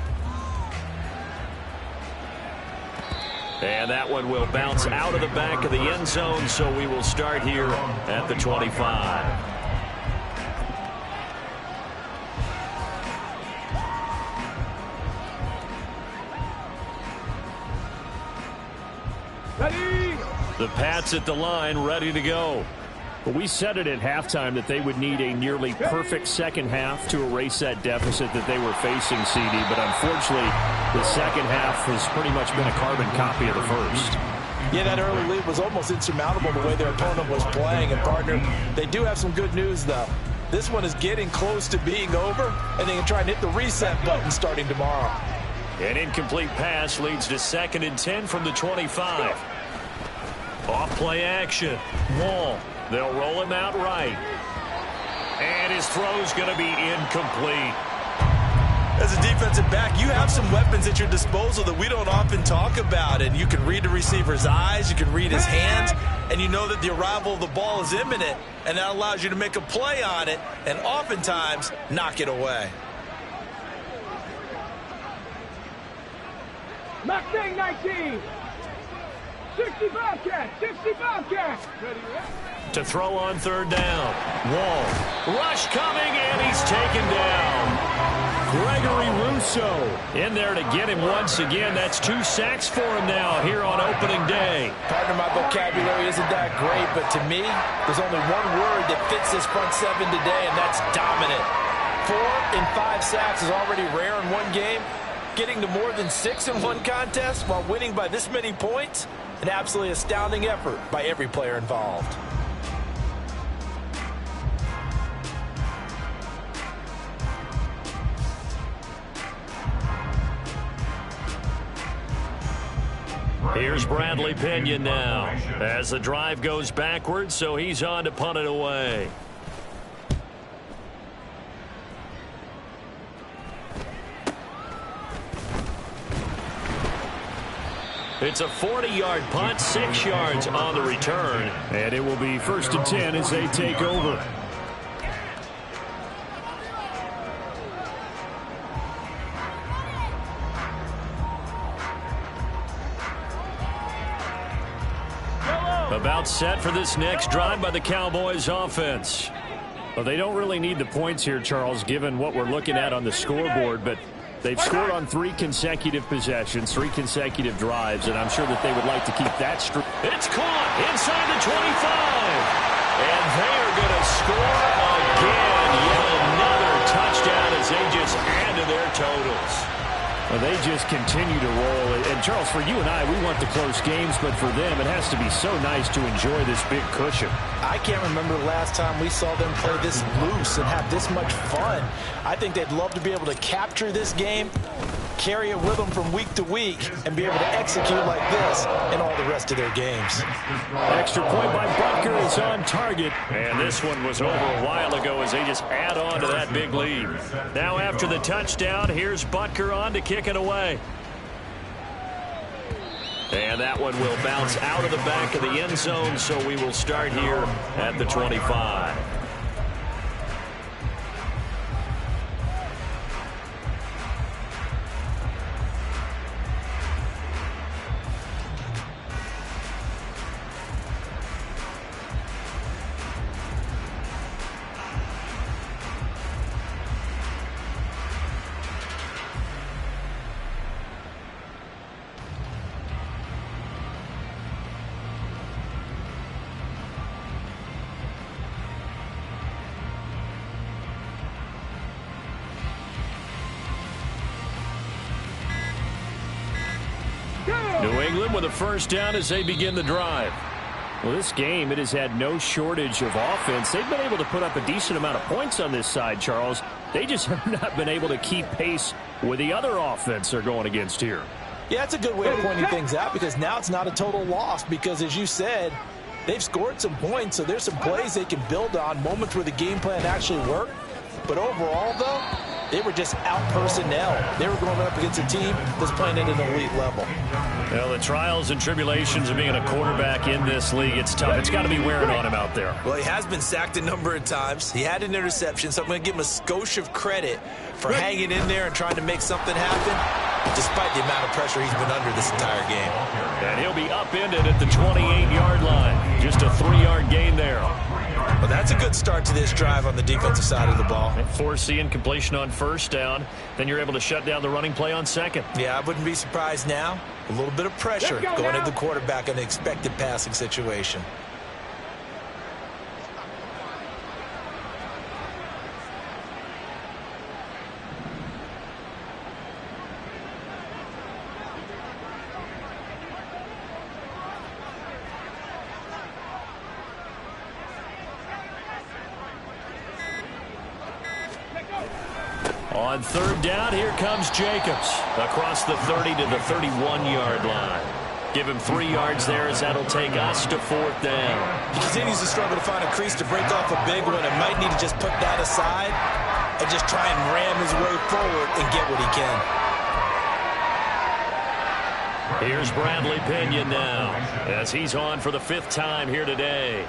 And that one will bounce out of the back of the end zone, so we will start here at the 25. Ready? The Pats at the line, ready to go. But we said it at halftime that they would need a nearly perfect second half to erase that deficit that they were facing, CD. But unfortunately, the second half has pretty much been a carbon copy of the first. Yeah, that early lead was almost insurmountable the way their opponent was playing. And, partner, they do have some good news, though. This one is getting close to being over, and they can try and hit the reset button starting tomorrow. An incomplete pass leads to 2nd and 10 from the 25. Off play action. Wall. They'll roll him out right. And his throw's going to be incomplete. As a defensive back, you have some weapons at your disposal that we don't often talk about. And you can read the receiver's eyes, you can read his hands, and you know that the arrival of the ball is imminent. And that allows you to make a play on it and oftentimes knock it away. Mustang 19. 65 catch, 65 catch. Ready, To throw on 3rd down. Wall. Rush coming, and he's taken down. Gregory Rousseau in there to get him once again. That's 2 sacks for him now here on opening day. Partner, my vocabulary isn't that great, but to me, there's only one word that fits this front 7 today, and that's dominant. 4 and 5 sacks is already rare in one game. Getting to more than 6 in one contest while winning by this many points, an absolutely astounding effort by every player involved. Here's Bradley Pinion now as the drive goes backwards, so he's on to punt it away. It's a 40-yard punt, 6 yards on the return. And it will be 1st and 10 as they take over. About set for this next drive by the Cowboys offense. Well, they don't really need the points here, Charles, given what we're looking at on the scoreboard, but they've scored on 3 consecutive possessions, 3 consecutive drives, and I'm sure that they would like to keep that streak. It's caught inside the 25. And they are going to score again. Yet another touchdown as they just add to their totals. Well, they just continue to roll. And, Charles, for you and I, we want the close games, but for them, it has to be so nice to enjoy this big cushion. I can't remember the last time we saw them play this loose and have this much fun. I think they'd love to be able to capture this game, carry it with them from week to week, and be able to execute like this in all the rest of their games. Extra point by Butker is on target. And this one was over a while ago as they just add on to that big lead. Now after the touchdown, here's Butker on to kick it away. And that one will bounce out of the back of the end zone, so we will start here at the 25. England with a first down as they begin the drive. Well, this game, it has had no shortage of offense. They've been able to put up a decent amount of points on this side, Charles. They just have not been able to keep pace with the other offense they're going against here. Yeah, that's a good way of pointing things out, because now it's not a total loss, because as you said, they've scored some points, so there's some plays they can build on, moments where the game plan actually worked. But overall, though, they were just out personnel. They were going up against a team that's playing at an elite level. Well, the trials and tribulations of being a quarterback in this league, it's tough. It's got to be wearing on him out there. Well, he has been sacked a number of times. He had an interception, so I'm going to give him a skosh of credit for hanging in there and trying to make something happen, despite the amount of pressure he's been under this entire game. And he'll be upended at the 28-yard line. Just a 3-yard gain there. Well, that's a good start to this drive on the defensive side of the ball. Force the incompletion on first down. Then you're able to shut down the running play on second. Yeah, I wouldn't be surprised now. A little bit of pressure going at the quarterback in an expected passing situation. On third down, here comes Jacobs across the 30 to the 31-yard line. Give him 3 yards there as that'll take us to fourth down. He continues to struggle to find a crease to break off a big one, and might need to just put that aside and just try and ram his way forward and get what he can. Here's Bradley Pinion now as he's on for the 5th time here today.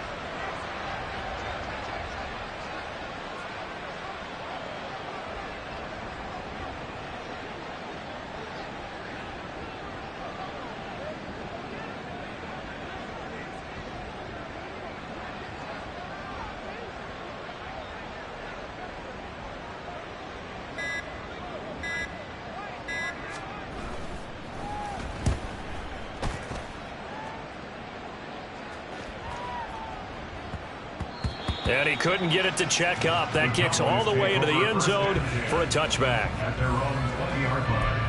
And he couldn't get it to check up. That kicks all the way into the end zone for a touchback. At their own 20-yard line.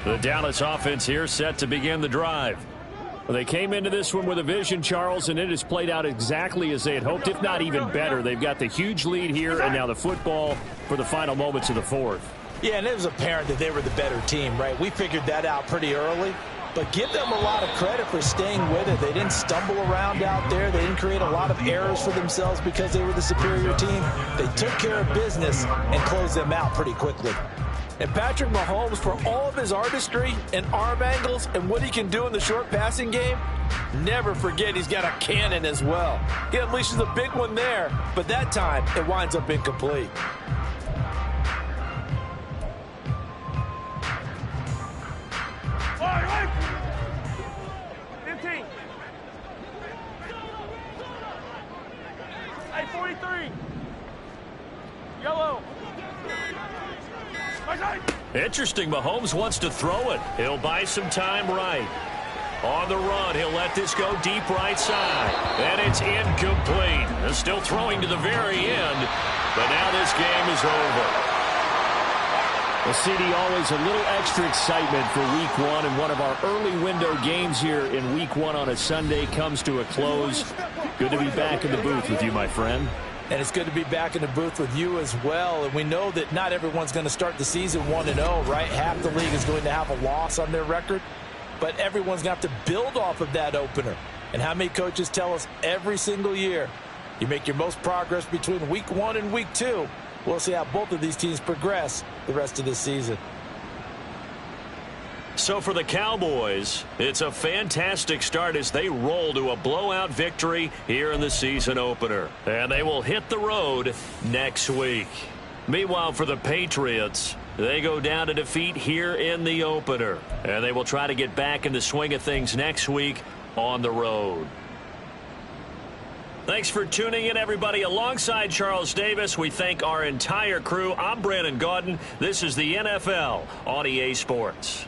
The Dallas offense here set to begin the drive. Well, they came into this one with a vision, Charles, and it has played out exactly as they had hoped, if not even better. They've got the huge lead here, and now the football for the final moments of the fourth. Yeah, and it was apparent that they were the better team, right? We figured that out pretty early. But give them a lot of credit for staying with it. They didn't stumble around out there. They didn't create a lot of errors for themselves because they were the superior team. They took care of business and closed them out pretty quickly. And Patrick Mahomes, for all of his artistry and arm angles and what he can do in the short passing game, never forget he's got a cannon as well. He unleashes a big one there, but that time it winds up incomplete. All right. 15. Hey, 43. Yellow. Interesting. Mahomes wants to throw it. He'll buy some time right. On the run, he'll let this go deep right side. And it's incomplete. They're still throwing to the very end, but now this game is over. Well, CD, always a little extra excitement for Week 1, and one of our early window games here in Week 1 on a Sunday comes to a close. Good to be back in the booth with you, my friend. And it's good to be back in the booth with you as well. And we know that not everyone's going to start the season 1-0, right? Half the league is going to have a loss on their record. But everyone's going to have to build off of that opener. And how many coaches tell us every single year, you make your most progress between Week 1 and Week 2. We'll see how both of these teams progress the rest of this season. So for the Cowboys, it's a fantastic start as they roll to a blowout victory here in the season opener. And they will hit the road next week. Meanwhile, for the Patriots, they go down to defeat here in the opener. And they will try to get back in the swing of things next week on the road. Thanks for tuning in, everybody. Alongside Charles Davis, we thank our entire crew. I'm Brandon Gaudin. This is the NFL on EA Sports.